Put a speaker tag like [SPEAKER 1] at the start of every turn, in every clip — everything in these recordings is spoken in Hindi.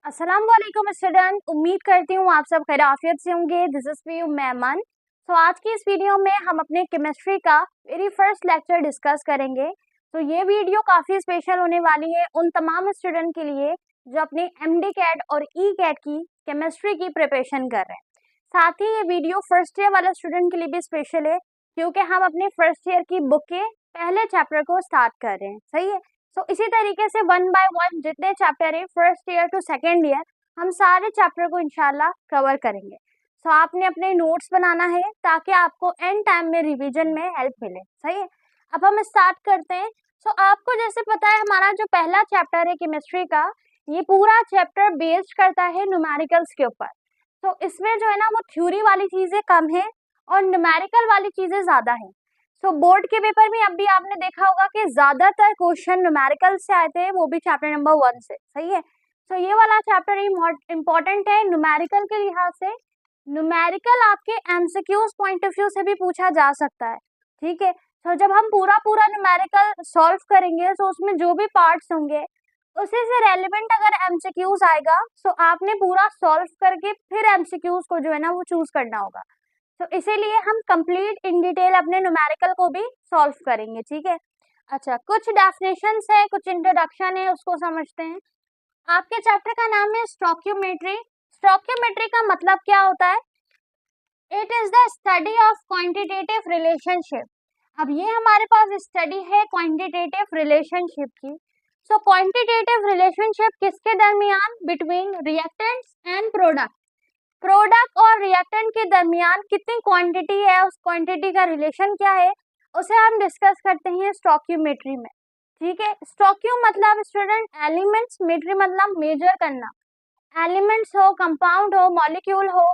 [SPEAKER 1] अस्सलाम वालेकुम स्टूडेंट, उम्मीद करती हूँ आप सब खैरियत से होंगे। This is P Memon. तो आज की इस वीडियो में हम अपने केमिस्ट्री का वेरी फर्स्ट लेक्चर डिस्कस करेंगे। तो ये वीडियो काफ़ी स्पेशल होने वाली है उन तमाम स्टूडेंट के लिए जो अपने एमडी कैट और ई कैट की केमिस्ट्री की प्रिपरेशन कर रहे हैं। साथ ही ये वीडियो फर्स्ट ईयर वाले स्टूडेंट के लिए भी स्पेशल है क्योंकि हम अपने फर्स्ट ईयर की बुक के पहले चैप्टर को स्टार्ट कर रहे हैं। सही है। तो इसी तरीके से वन बाय वन जितने चैप्टर है first year to second year हम सारे चैप्टर को इंशाल्लाह कवर करेंगे। तो आपने अपने नोट्स बनाना है ताकि आपको एंड टाइम में रिवीजन में हेल्प मिले। सही है। अब हम स्टार्ट करते हैं। तो आपको जैसे पता है हमारा जो पहला चैप्टर है केमिस्ट्री का, ये पूरा चैप्टर बेस्ड करता है न्यूमेरिकल्स के ऊपर। तो इसमें जो है ना वो थ्योरी वाली चीजें कम है और न्यूमेरिकल वाली चीजें ज्यादा है। तो बोर्ड के पेपर में अभी आपने देखा होगा कि ज्यादातर क्वेश्चन न्यूमेरिकल से आए थे, वो भी चैप्टर नंबर 1 से। सही है। तो ये वाला चैप्टर इम्पोर्टेंट है न्यूमेरिकल के लिहाज से। न्यूमेरिकल आपके एमसीक्यूज पॉइंट ऑफ व्यू से भी पूछा जा सकता है। ठीक है। तो जब हम पूरा पूरा न्यूमेरिकल सॉल्व करेंगे तो उसमें जो भी पार्ट्स होंगे उसी से रेलिवेंट अगर एमसीक्यूज आएगा तो आपने पूरा सॉल्व करके फिर एमसीक्यूज को जो है ना वो चूज करना होगा। तो इसीलिए हम कंप्लीट इन डिटेल अपने न्यूमेरिकल को भी सॉल्व करेंगे। ठीक है। अच्छा, कुछ डेफिनेशंस है, कुछ इंट्रोडक्शन है, उसको समझते हैं। आपके चैप्टर का नाम है स्टोइकियोमेट्री। स्टोइकियोमेट्री का मतलब क्या होता है? It is the study of quantitative relationship. अब ये हमारे पास स्टडी है क्वांटिटेटिव रिलेशनशिप की। सो क्वांटिटेटिव रिलेशनशिप किसके दरमियान? बिटवीन रिएक्टेंट्स एंड प्रोडक्ट और रिएक्टेंट के दरमियान कितनी क्वांटिटी है, उस क्वांटिटी का रिलेशन क्या है, उसे हम डिस्कस करते हैं स्टोइकियोमेट्री में। ठीक है। स्टोइकियो मतलब स्टूडेंट एलिमेंट्स, मेट्री मतलब मेजर करना। एलिमेंट्स हो, कंपाउंड हो, मॉलिक्यूल हो,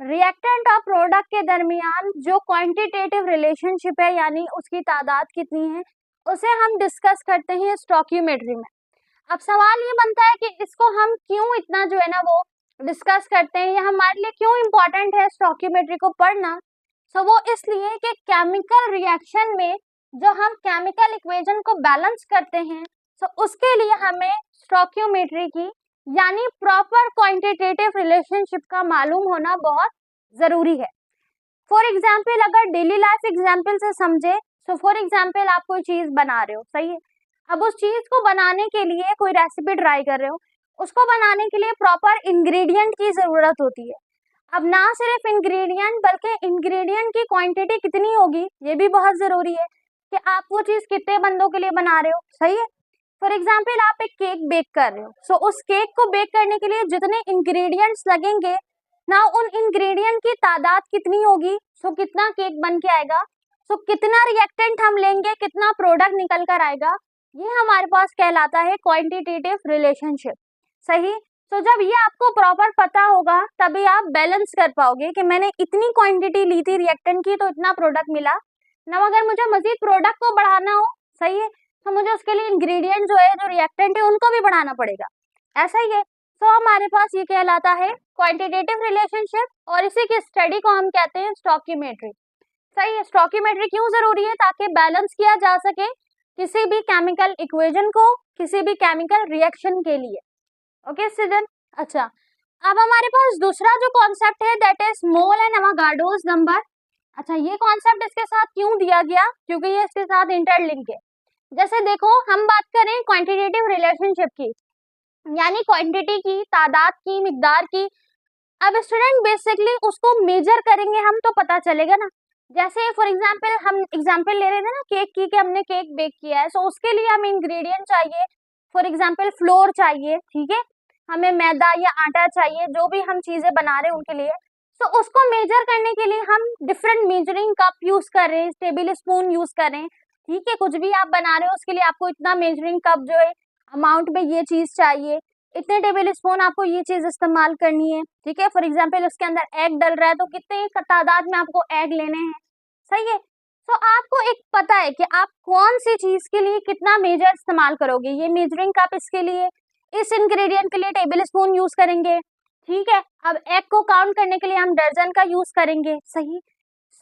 [SPEAKER 1] रिएक्टेंट और प्रोडक्ट के दरमियान जो क्वांटिटेटिव रिलेशनशिप है यानी उसकी तादाद कितनी है, उसे हम डिस्कस करते हैं स्टोइकियोमेट्री में। अब सवाल ये बनता है कि इसको हम क्यों इतना जो है ना वो डिस्कस करते हैं, या हमारे लिए क्यों इम्पोर्टेंट है स्टोइकियोमेट्री को पढ़ना। तो वो इसलिए कि केमिकल रिएक्शन में जो हम केमिकल इक्वेशन को बैलेंस करते हैं तो उसके लिए हमें स्टोइकियोमेट्री की यानी प्रॉपर क्वांटिटेटिव रिलेशनशिप का मालूम होना बहुत जरूरी है। फॉर एग्जाम्पल अगर डेली लाइफ एग्जाम्पल से समझे, तो फॉर एग्जाम्पल आप कोई चीज बना रहे हो। सही है। अब उस चीज को बनाने के लिए कोई रेसिपी ट्राई कर रहे हो, उसको बनाने के लिए प्रॉपर इंग्रेडिएंट की जरूरत होती है। अब ना सिर्फ इंग्रेडिएंट बल्कि इंग्रेडिएंट की क्वांटिटी कितनी होगी ये भी बहुत जरूरी है कि आप वो चीज कितने बंदों के लिए बना रहे हो। सही है। फॉर एग्जाम्पल आप एक केक बेक कर रहे हो, सो उस केक को बेक करने के लिए जितने इंग्रेडिएंट्स लगेंगे ना उन इंग्रेडिएंट की तादाद कितनी होगी, सो कितना केक बन के आएगा, सो कितना रिएक्टेंट हम लेंगे, कितना प्रोडक्ट निकल कर आएगा, ये हमारे पास कहलाता है क्वांटिटेटिव रिलेशनशिप। सही। तो जब ये आपको प्रॉपर पता होगा तभी आप बैलेंस कर पाओगे कि मैंने इतनी क्वांटिटी ली थी रिएक्टेंट की तो इतना प्रोडक्ट मिला ना, अगर मुझे मजीद प्रोडक्ट को बढ़ाना हो, सही है, तो मुझे उसके लिए इंग्रेडिएंट जो है, जो रिएक्टेंट है, उनको भी बढ़ाना पड़ेगा। ऐसा ही है। तो हमारे पास ये कहलाता है क्वांटिटेटिव रिलेशनशिप और इसी की स्टडी को हम कहते हैं स्टोइकियोमेट्री। सही है। स्टोइकियोमेट्री क्यों जरूरी है? ताकि बैलेंस किया जा सके किसी भी केमिकल इक्वेशन को, किसी भी केमिकल रिएक्शन के लिए। Okay student. अच्छा, अब हमारे पास दूसरा जो कॉन्सेप्ट है that is mole and Avogadro's number. अच्छा, ये कॉन्सेप्ट इसके साथ क्यों दिया गया? क्योंकि ये इसके साथ इंटरलिंक है। जैसे देखो, हम बात करें क्वांटिटेटिव रिलेशनशिप की यानी क्वांटिटी की, तादाद की, मिकदार की। अब स्टूडेंट बेसिकली उसको मेजर करेंगे हम तो पता चलेगा ना। जैसे फॉर एग्जांपल हम एग्जांपल ले रहे थे ना केक की, कि हमने केक बेक किया है, सो उसके लिए हमें इंग्रेडिएंट चाहिए। फॉर एग्जांपल फ्लोर चाहिए। ठीक है। हमें मैदा या आटा चाहिए, जो भी हम चीजें बना रहे हैं उनके लिए। तो उसको मेजर करने के लिए हम डिफरेंट मेजरिंग कप यूज कर रहे हैं, टेबल स्पून यूज कर रहे हैं। ठीक है। कुछ भी आप बना रहे हो उसके लिए आपको इतना मेजरिंग कप जो है अमाउंट में ये चीज चाहिए, इतने टेबल स्पून आपको ये चीज इस्तेमाल करनी है। ठीक है। फॉर एग्जाम्पल उसके अंदर एग डल रहा है तो कितने तादाद में आपको एग लेने हैं। सही है। तो आपको एक पता है कि आप कौन सी चीज के लिए कितना मेजर इस्तेमाल करोगे। ये मेजरिंग कप इसके लिए, इस इंग्रेडिएंट के लिए टेबल स्पून यूज करेंगे। ठीक है। अब एग को काउंट करने के लिए हम दर्जन का यूज करेंगे। सही।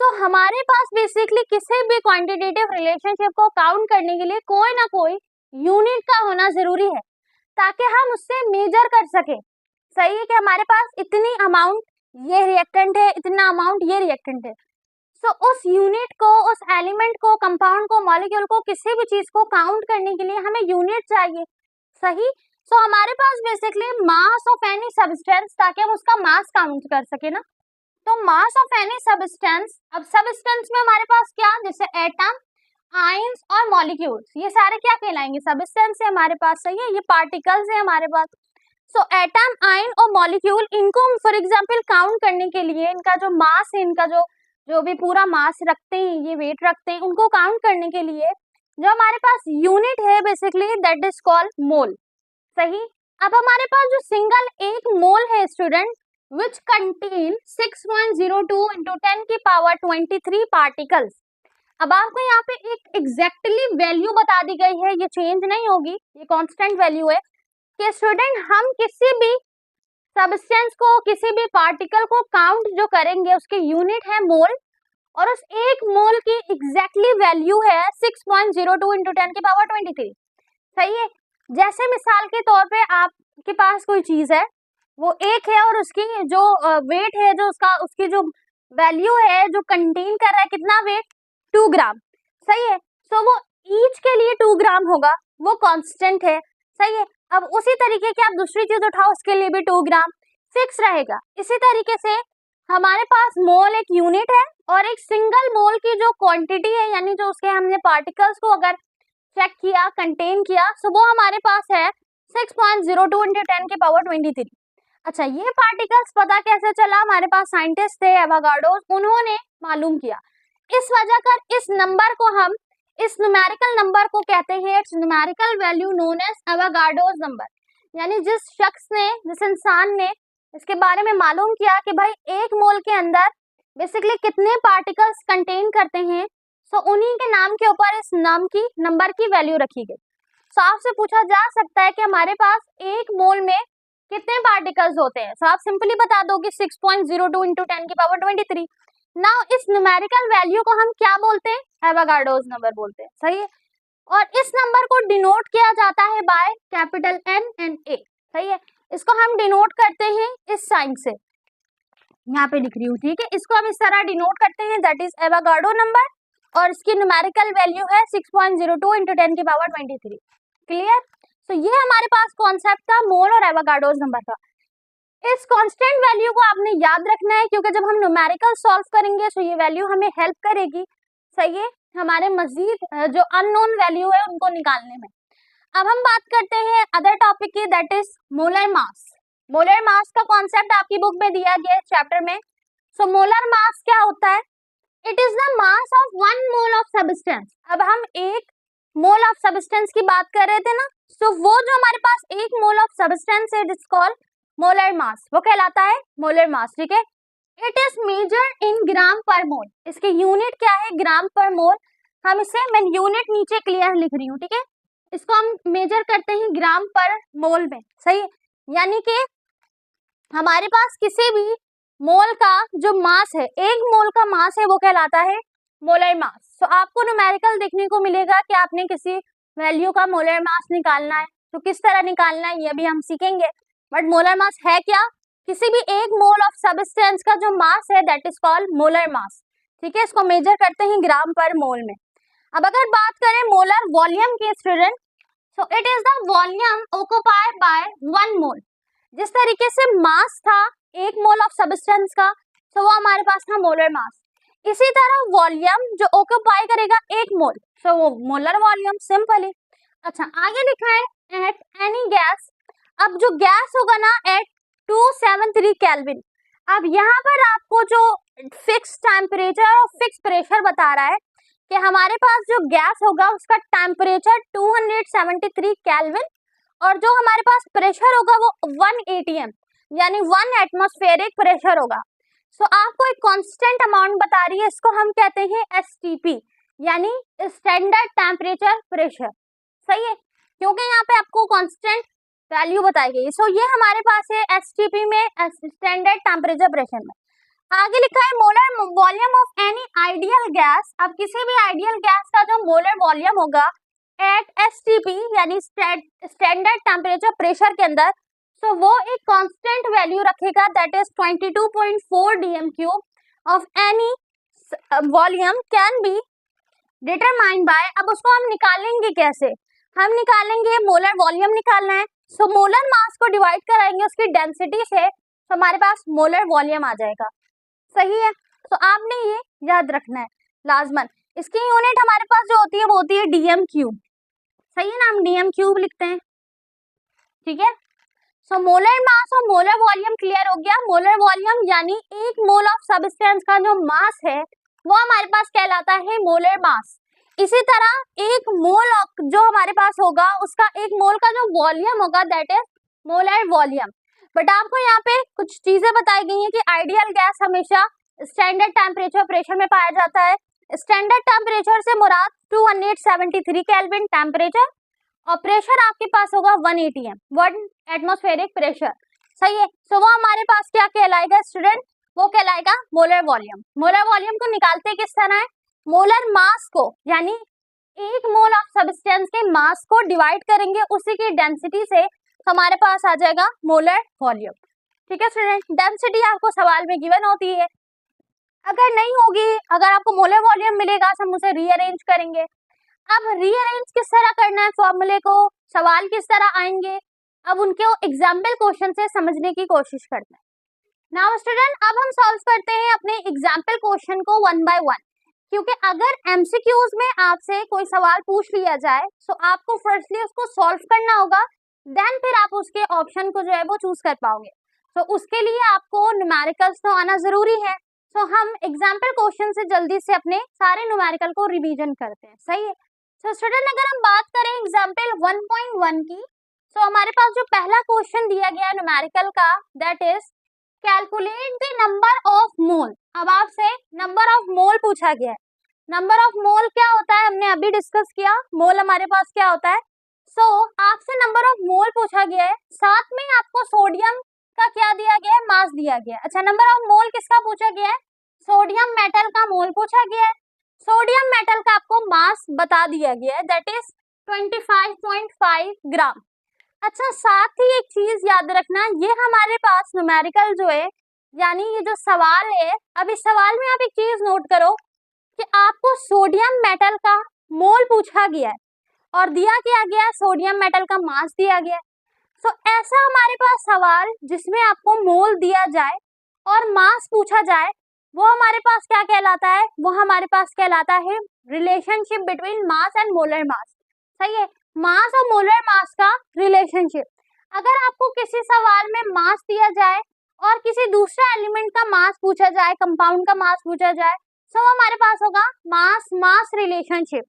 [SPEAKER 1] तो हमारे पास बेसिकली किसी भी क्वांटिटेटिव रिलेशनशिप को काउंट करने के लिए कोई ना कोई यूनिट का होना जरूरी है ताकि हम उससे मेजर कर सके। सही है कि हमारे पास इतनी अमाउंट ये रिएक्टेंट है, इतना अमाउंट ये रिएक्टेंट है। सो उस यूनिट को, उस एलिमेंट को, कंपाउंड को, मॉलिक्यूल को, किसी भी चीज को काउंट करने के लिए हमें यूनिट चाहिए। सही। सो हमारे पास basically mass of any substance, ताकि हम उसका मास काउंट कर सके ना। तो मास ऑफ एनी सब्सटेंस, अब सब्सटेंस में हमारे पास क्या, जैसे एटम, आयंस और मॉलिक्यूल्स, ये सारे क्या कहलाएंगे, सब्सटेंस है हमारे पास। सही है, ये पार्टिकल्स है हमारे पास। सो एटम, आयन और मॉलिक्यूल, इनको हम फॉर एग्जांपल काउंट करने के लिए, इनका जो मास है, इनका जो भी पूरा मास रखते हैं, ये वेट रखते हैं, उनको काउंट करने के लिए जो हमारे पास यूनिट है बेसिकली दैट इज कॉल्ड मोल। सही। अब हमारे पास जो सिंगल एक मोल है स्टूडेंट, विच कंटेन 6.02 into 10 की पावर 23 पार्टिकल्स। अब आपको यहाँ पे एक एग्जैक्टली वैल्यू बता दी गई है, ये चेंज नहीं होगी, ये कांस्टेंट वैल्यू है कि स्टूडेंट हम किसी भी सब्सटेंस को, किसी भी पार्टिकल को काउंट जो करेंगे उसके यूनिट है मोल, और उस एक मोल की एग्जैक्टली वैल्यू है 6.02 into 10 की पावर 23। सही है। जैसे मिसाल के तौर पे आपके पास कोई चीज है, वो एक है और उसकी जो वेट है, जो उसकी जो वैल्यू है, जो कंटेन कर रहा है कितना वेट, 2 ग्राम। सही है। तो वो ईच के लिए 2 ग्राम होगा, वो कांस्टेंट है। सही है। अब उसी तरीके की आप दूसरी चीज उठाओ, उसके लिए भी 2 ग्राम फिक्स रहेगा। इसी तरीके से हमारे पास मोल एक यूनिट है, और एक सिंगल मोल की जो क्वांटिटी है, यानी जो उसके हमने पार्टिकल्स को अगर चेक किया, कंटेन किया, सो वो हमारे पास है 6.02 into 10 की पावर 23। अच्छा, ये पार्टिकल्स पता कैसे चला, हमारे पास साइंटिस्ट थे एवोगाड्रो, उन्होंने मालूम किया। इस वजह कर इस नंबर को हम, इस न्यूमेरिकल नंबर को कहते हैं, its numerical value known as Avogadro's number. यानी जिस शख्स ने, जिस इंसान ने इसके बारे में मालूम किया कि भाई एक मोल के अंदर बेसिकली कितने पार्टिकल्स कंटेन करते हैं, सो उन्हीं के नाम के ऊपर इस नाम की, नंबर की वैल्यू रखी गई। सो आपसे पूछा जा सकता है कि हमारे पास एक मोल में कितने पार्टिकल्स होते हैं, सो आप सिंपली बता दो कि 6.02 into 10 की पावर 23। नाउ इस न्यूमेरिकल वैल्यू को हम क्या बोलते हैं, एवोगाड्रोस नंबर बोलते हैं। सही है। और इस नंबर को डिनोट किया जाता है by capital N and A। सही है। इसको हम डिनोट करते हैं इस साइन से, यहाँ पे लिख रही हूँ, ठीक है। इसको हम इस तरह डिनोट करते हैं, दैट इज एवोगाड्रो नंबर, और इसकी न्यूमेरिकल वैल्यू है 6.02 into 10 की पावर 23। क्लियर। तो ये हमारे पास कॉन्सेप्ट था मोल और एवोगाड्रोस नंबर का। इस कांस्टेंट वैल्यू को आपने याद रखना है, क्योंकि जब हम न्यूमेरिकल सॉल्व करेंगे तो ये वैल्यू हमें हेल्प करेगी। सही है, हमारे मजीद जो अननोन वैल्यू है उनको निकालने में। अब हम बात करते हैं अदर टॉपिक की, that is molar mass. Molar mass का कॉन्सेप्ट आपकी बुक में दिया गया है चैप्टर में। सो मोलर मास क्या होता है, it is the mass of 1 mole of substance. अब हम एक मोल ऑफ सब्सटेंस की बात कर रहे थे ना, सो वो जो हमारे पास एक मोल ऑफ सब्सटेंस है, it is called molar mass, वो कहलाता है मोलर मास। ठीक है। इट इज मेजर्ड इन ग्राम पर मोल। इसकी यूनिट क्या है, ग्राम पर मोल। हम इसे, मैं यूनिट नीचे क्लियर लिख रही हूँ, ठीक है। इसको हम मेजर करते हैं ग्राम पर मोल में। सही है। यानी कि हमारे पास किसी भी मोल का जो मास है, एक मोल का मास है, वो कहलाता है मोलर मास। तो आपको न्यूमेरिकल देखने को मिलेगा कि आपने किसी वैल्यू का मोलर मास निकालना है, तो किस तरह निकालना है ये भी हम सीखेंगे। बट मोलर मास है क्या, किसी भी एक मोल ऑफ सब्सटेंस का जो मास है that is called molar mass. ठीक है। इसको मेजर करते हैं ग्राम पर मोल में। अब अगर बात करें मोलर वॉल्यूम की student, so it is the volume occupied by 1 मोल। जिस तरीके से मास था एक मोल ऑफ सब्सटेंस का, तो वो हमारे पास था मोलर मास। इसी तरह वॉल्यूम जो ऑक्युपाई करेगा एक मोल, सो वो मोलर वॉल्यूम, सिंपली। अच्छा, आगे लिखा है एट एनी गैस। अब जो गैस होगा ना एट 273 केल्विन। अब यहाँ पर आपको जो फिक्स टेम्परेचर और फिक्स प्रेशर बता रहा है कि हमारे पास जो गैस होगा उसका टेम्परेचर 273 केल्विन, और जो हमारे पास प्रेशर होगा वो 1 atm यानी 1 एटमॉस्फेरिक प्रेशर होगा। सो आपको एक कांस्टेंट अमाउंट बता रही है, इसको हम कहते हैं STP यानी स्टैंडर्ड टेम्परेचर प्रेशर। सही है, क्योंकि यहाँ पे आपको कांस्टेंट वैल्यू बताई गई। सो ये हमारे पास है STP में, स्टैंडर्ड टेम्परेचर प्रेशर में। आगे लिखा है molar volume of any ideal gas. अब किसी भी आइडियल गैस का जो मोलर वॉल्यूम होगा एट STP यानी स्टैंडर्ड टेम्परेचर प्रेशर के अंदर, सो वो एक कांस्टेंट वैल्यू रखेगा that is 22.4 dm cube of any volume can be determined by. अब उसको हम निकालेंगे कैसे, हम निकालेंगे मोलर वॉल्यूम निकालना है। सो मोलर मास को डिवाइड कराएंगे उसकी डेंसिटी से, तो हमारे पास मोलर वॉल्यूम आ जाएगा। सही है, तो आपने ये याद रखना है लाजमन। इसकी यूनिट हमारे पास जो होती है वो होती है डीएम क्यूब। सही है ना, हम डीएम क्यूब लिखते हैं। ठीक है, सो मोलर मास और मोलर वॉल्यूम क्लियर हो गया। मोलर वॉल्यूम यानी एक मोल ऑफ सब्सटेंस का जो मास है वो हमारे पास कहलाता है मोलर मास। इसी तरह एक मोल जो हमारे पास होगा उसका एक मोल का जो वॉल्यूम होगा that is molar volume. But आपको यहाँ पे कुछ चीजें बताई गई हैं कि आइडियल गैस हमेशा स्टैंडर्ड टेम्परेचर प्रेशर में पाया जाता है। स्टैंडर्ड टेम्परेचर से मुराद 273 केल्विन टेम्परेचर और प्रेशर आपके पास होगा 1 atm 1 एटमॉस्फेरिक प्रेशर। सही है, सो वो हमारे पास क्या कहलाएगा स्टूडेंट, वो कहलाएगा मोलर वॉल्यूम। मोलर वॉल्यूम को निकालते किस तरह है, मोलर मास को यानी एक मोल ऑफ सब्सटेंस के मास को डिवाइड करेंगे उसी की डेंसिटी से, तो हमारे पास आ जाएगा मोलर वॉल्यूम। ठीक है स्टूडेंट, डेंसिटी आपको सवाल में गिवन होती है। अगर नहीं होगी, अगर आपको मोलर वॉल्यूम मिलेगा तो हम उसे रीअरेंज करेंगे। अब रीअरेंज किस तरह करना है फॉर्मूले को, सवाल किस तरह आएंगे, अब उनके एग्जाम्पल क्वेश्चन से समझने की कोशिश करते हैं। नाउ स्टूडेंट, अब हम सॉल्व करते हैं अपने एग्जाम्पल क्वेश्चन को 1 by 1, क्योंकि अगर एमसीक्यूज में आपसे कोई सवाल पूछ लिया जाए तो आपको फर्स्टली उसको सॉल्व करना होगा, देन फिर आप उसके ऑप्शन को जो है वो चूज कर पाओगे। तो उसके लिए आपको न्यूमेरिकल्स तो आना जरूरी है। तो हम एग्जाम्पल क्वेश्चन से जल्दी से अपने सारे न्यूमेरिकल को रिवीजन करते हैं। सही है, तो स्टूडेंट अगर हम बात करें एग्जाम्पल 1.1 की, तो हमारे पास जो पहला क्वेश्चन दिया गया न्यूमेरिकल का that is calculate the number of मोल। अब आपसे नंबर ऑफ मोल पूछा गया है। नंबर ऑफ मोल क्या होता है हमने अभी डिस्कस किया, मोल हमारे पास क्या होता है। सो आपसे नंबर ऑफ मोल पूछा गया है, साथ में आपको सोडियम का क्या दिया गया है, मास दिया गया है। अच्छा, नंबर ऑफ मोल किसका पूछा गया है, सोडियम मेटल का मोल पूछा गया है। सोडियम मेटल का आपको मास बता दिया गया है दैट इज 25.5 ग्राम। अच्छा, साथ ही एक चीज याद रखना, ये हमारे पास न्यूमेरिकल जो है यानी ये जो सवाल है, अब इस सवाल में आप एक चीज नोट करो कि आपको सोडियम मेटल का मोल पूछा गया है और दिया क्या गया है, सोडियम मेटल का मास दिया गया है। तो ऐसा हमारे पास सवाल जिसमें आपको मोल दिया जाए और मास पूछा जाए, वो हमारे पास क्या कहलाता है, वो हमारे पास कहलाता है relationship between mass and molar mass. सही है, मास और मोलर मास का रिलेशनशिप। अगर आपको किसी सवाल में मास दिया जाए और किसी दूसरे एलिमेंट का मास पूछा जाए, कंपाउंड का मास पूछा जाए, तो हमारे पास होगा मास मास रिलेशनशिप।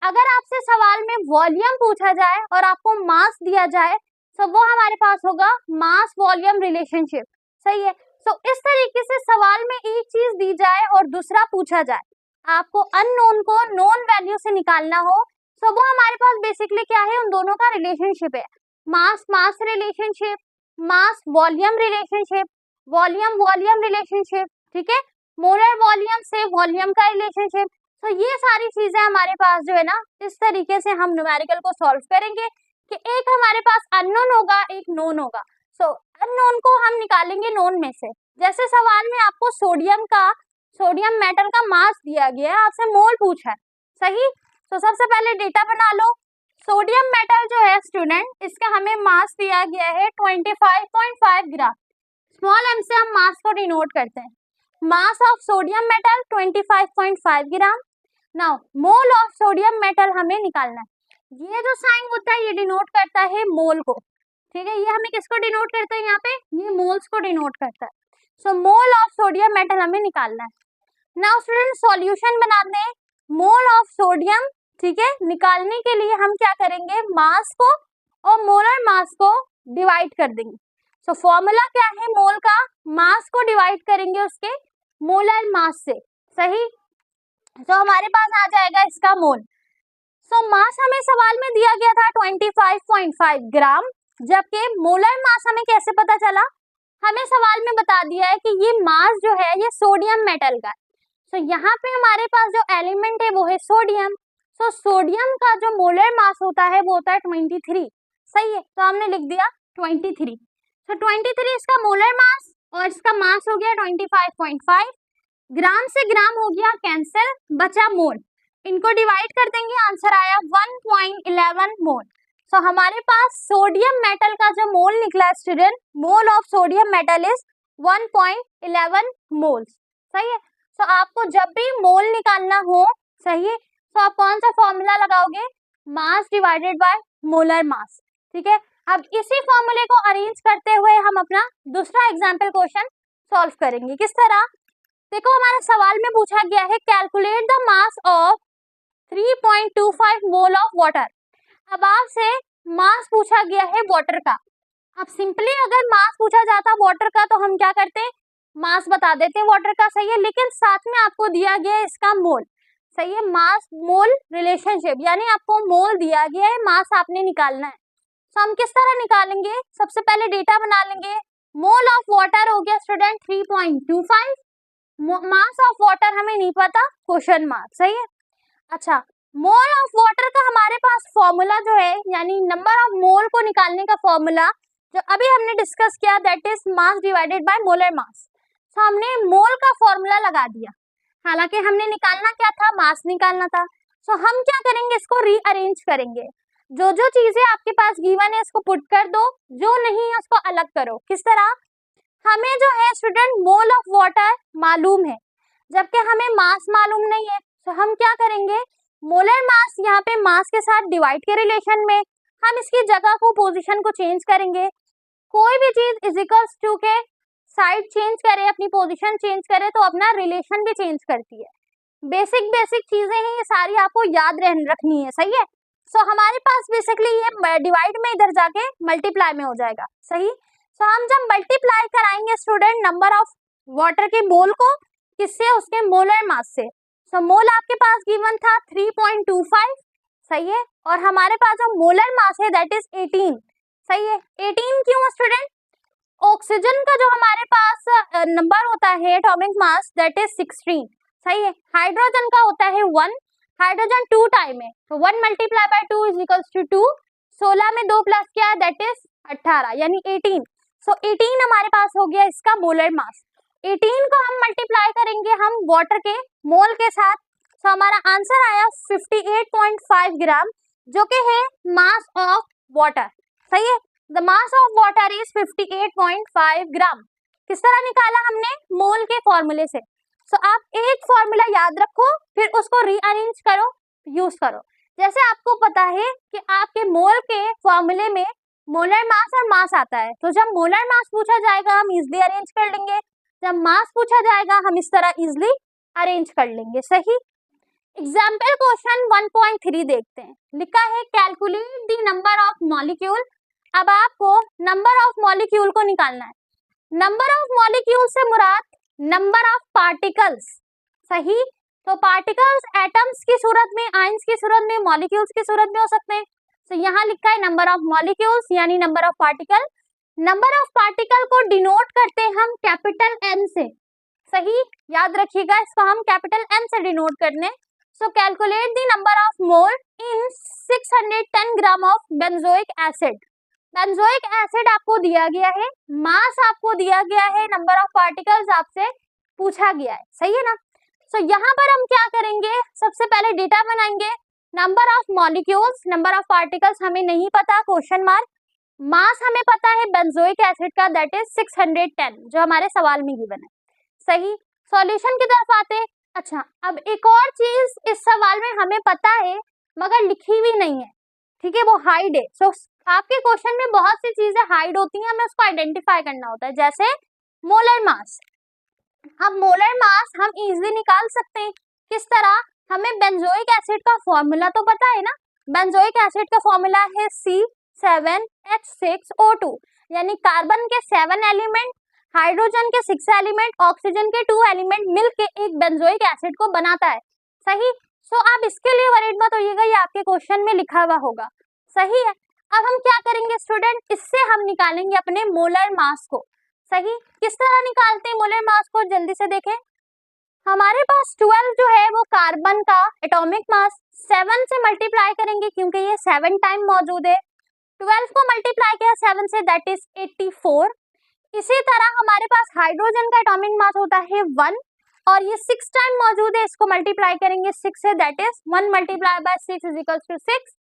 [SPEAKER 1] अगर आपसे सवाल में वॉल्यूम पूछा जाए और आपको मास दिया जाए तो वो हमारे पास होगा मास वॉल्यूम रिलेशनशिप। सही है, तो इस तरीके से सवाल में एक चीज दी जाए और दूसरा पूछा जाए, आपको अननोन को नोन वैल्यू से निकालना हो, तो वो हमारे पास बेसिकली क्या है, उन दोनों का रिलेशनशिप है, mass mass relationship, mass volume relationship, volume volume relationship. ठीक है, मोलर वॉल्यूम से वॉल्यूम का रिलेशनशिप। तो ये सारी चीजें हमारे पास जो है ना, इस तरीके से हम न्यूमेरिकल को सॉल्व करेंगे कि एक हमारे पास अननोन होगा, एक नोन होगा। सो अननोन को हम निकालेंगे नोन में से। जैसे सवाल में आपको सोडियम मेटल का मास दिया गया है, आपसे मोल पूछा है। सही, तो सबसे पहले डेटा बना लो। सोडियम मेटल जो है स्टूडेंट, इसका हमें मास दिया गया है 25.5 ग्राम। स्मॉल m से हम मास को डिनोट करते हैं। Mass of sodium metal 25.5 gram. Now mole of sodium metal हमें निकालना है। ये जो साइन होता है ये डिनोट करता है मोल को। ठीक है, ये हमें किसको डिनोट करता है, यहाँ पे ये मोल्स को डिनोट करता है। सो मोल ऑफ सोडियम मेटल हमें निकालना है। नाउ स्टूडेंट सॉल्यूशन बनाते हैं मोल ऑफ सोडियम। ठीक है, निकालने के लिए हम क्या करेंगे, मास को और मोलर मास को डिवाइड कर देंगे। सो फॉर्मूला क्या है, मोल का मास को डिवाइड करेंगे उसके मोलर मास से। सही, तो हमारे पास आ जाएगा इसका मोल। सो मास हमें सवाल में दिया गया था 25.5 ग्राम, जबकि मोलर मास हमें कैसे पता चला, हमें सवाल में बता दिया है कि ये मास जो है ये सोडियम मेटल का है। तो यहाँ पे हमारे पास जो एलिमेंट है वो है सोडियम। तो सोडियम का जो मोलर मास होता है वो होता है 23। सही है, तो हमने लिख दिया 23। तो 23 इसका मोलर मास और इसका मास हो गया 25.5। ग्राम से ग्राम हो गया कैंसिल, बचा मोल। इनको डिवाइड कर देंगे, आंसर आया 1.11 मोल। सो हमारे पास सोडियम मेटल का जो मोल निकला student, mole of sodium metal is 1.11 moles. सही है। सो आपको जब भी मोल निकालना हो, सही है, तो आप कौन सा फॉर्मूला लगाओगे, मास डिवाइडेड बाय मोलर मास। ठीक है। अब इसी फॉर्मूले को अरेंज करते हुए हम अपना दूसरा एग्जाम्पल क्वेश्चन सॉल्व करेंगे। किस तरह, देखो हमारे सवाल में पूछा गया है calculate the mass of 3.25 mole of water. अब आपसे मास पूछा गया है वाटर का। अब सिंपली अगर मास पूछा जाता वाटर का तो हम क्या करते हैं, मास बता देते हैं वाटर का, सही है, लेकिन साथ में आपको दिया गया है इसका मोल। सही है, मास मोल रिलेशनशिप, यानी आपको मोल दिया गया है, मास आपने निकालना है। तो हम किस तरह निकालेंगे, सबसे पहले डेटा बना लेंगे। मोल ऑफ वाटर हो गया स्टूडेंट 3.25, मास ऑफ वाटर हमें नहीं पता, क्वेश्चन मार्क। सही है। अच्छा, मोल ऑफ वाटर का हमारे पास फॉर्मूला जो है, यानी नंबर ऑफ मोल को निकालने का फॉर्मूला जो अभी हमने डिस्कस किया, that is mass divided by molar mass. तो हमने मोल का फॉर्मूला लगा दिया, हालांकि हमने निकालना क्या था, मास निकालना था। तो हम क्या करेंगे, इसको रीअरेंज करेंगे। जो जो चीजें आपके पास गिवन है इसको पुट कर दो, जो नहीं है उसको अलग करो। किस तरह, हमें जो है स्टूडेंट मोल ऑफ वाटर मालूम है, जबकि हमें मास मालूम नहीं है। तो हम क्या करेंगे, मोलर मास यहाँ पे मास के साथ डिवाइड के रिलेशन में हम इसकी जगह को, पोजीशन को चेंज करेंगे। कोई भी चीज इज इक्वल्स टू के साइड चेंज करे, अपनी पोजीशन चेंज करे तो अपना रिलेशन भी चेंज करती है। बेसिक चीजें हैं ये सारी, आपको याद रखनी है। सही है। सो हमारे पास बेसिकली ये डिवाइड में इधर जाके मल्टीप्लाई में हो जाएगा। सही। सो हम जब मल्टीप्लाई कराएंगे स्टूडेंट नंबर ऑफ वाटर के मोल को, किससे, उसके मोलर मास से। सो मोल आपके पास गिवन था 3.25, सही है, और हमारे पास जो मोलर मास है दैट इज 18। सही है। 18 क्यों स्टूडेंट, ऑक्सीजन का जो हमारे पास नंबर होता है एटॉमिक मास दैट इज 16। सही है। हाइड्रोजन का होता है 1, हाइड्रोजन 2 टाइम है, तो 1 multiply by 2 is equals to 2। 16 में 2 प्लस किया दैट इज 18, यानी 18। सो 18 हमारे पास हो गया इसका मोलर मास। 18 को हम मल्टीप्लाई करेंगे हम वाटर के मोल के साथ, तो हमारा आंसर आया 58.5 ग्राम, जो कि है मास ऑफ वाटर। सही है। The mass of water is 58.5 ग्राम। किस तरह निकाला हमने, मोल के फॉर्मूले से। सो आप एक फॉर्मूला याद रखो, फिर उसको रीअरेंज करो, यूज करो। जैसे आपको पता है कि आपके मोल के फॉर्मूले में मोलर मास और मास आता है, तो जब मोलर मास पूछा जाएगा हम इजिली अरेंज कर लेंगे, जब मास पूछा जाएगा हम इस तरह इजिली अरेंज कर लेंगे। सही। एग्जाम्पल क्वेश्चन 1.3 देखते हैं। लिखा है calculate the number of molecule. अब आपको नंबर ऑफ मॉलिक्यूल को निकालना है। नंबर ऑफ मॉलिक्यूल से मुराद नंबर ऑफ पार्टिकल्स। सही। तो पार्टिकल्स एटम्स की सूरत में, आयंस की सूरत में, मॉलिक्यूल्स की सूरत में हो सकते हैं। तो यहाँ लिखा है नंबर ऑफ मॉलिक्यूल्स यानी number of particle. Number of particle को डिनोट करते हैं हम कैपिटल एम से। सही, याद रखिएगा, इसको हम कैपिटल एम से डिनोट करने। सो calculate the number of mole in 610 gram of benzoic acid. Benzoic acid आपको दिया गया है, मास आपको दिया गया है, नंबर ऑफ पार्टिकल्स आपसे पूछा गया है। सही है ना। सो यहाँ पर हम क्या करेंगे, सबसे पहले डेटा बनाएंगे। Number of molecules, number of particles हमें नहीं पता, क्वेश्चन मार्क। मास हमें पता है बेंजोइक एसिड का दैट इज 610, जो हमारे सवाल में गिवन है। सही। सॉल्यूशन की तरफ आते हैं। अच्छा, अब एक और चीज इस सवाल में हमें पता है मगर लिखी हुई नहीं है, ठीक है, वो हाइड है। सो आपके क्वेश्चन में बहुत सी चीजें हाइड होती हैं, हमें उसको आइडेंटिफाई करना होता है, जैसे मोलर मास। अब मोलर मास हम इजीली निकाल सकते हैं। किस तरह, हमें बेंजोइक एसिड का फॉर्मूला तो पता है ना। बेंजोइक एसिड का फॉर्मूला है C7H6O2, यानी कार्बन के 7 एलिमेंट, हाइड्रोजन के 6 एलिमेंट, ऑक्सीजन के 2 एलिमेंट मिलके एक बेंजोइक एसिड को बनाता है। सही। सो आप इसके लिए वरीड मत होइएगा, ये आपके क्वेश्चन में लिखा हुआ होगा। सही है। अब हम क्या करेंगे स्टूडेंट, इससे हम निकालेंगे अपने मोलर मास को। सही। किस तरह निकालते हैं मोलर मास को, जल्दी से देखें। हमारे पास 12 जो है वो कार्बन का एटॉमिक मास, 7 से मल्टीप्लाई करेंगे क्योंकि ये 7 टाइम मौजूद है। 12 को मल्टीप्लाई किया 7 से दैट इज 84, इसी तरह हमारे पास हाइड्रोजन का एटॉमिक मास होता है 1 और ये 6 टाइम मौजूद है, इसको मल्टीप्लाई करेंगे 6 से, that is 1 multiply by 6 is equal to 6।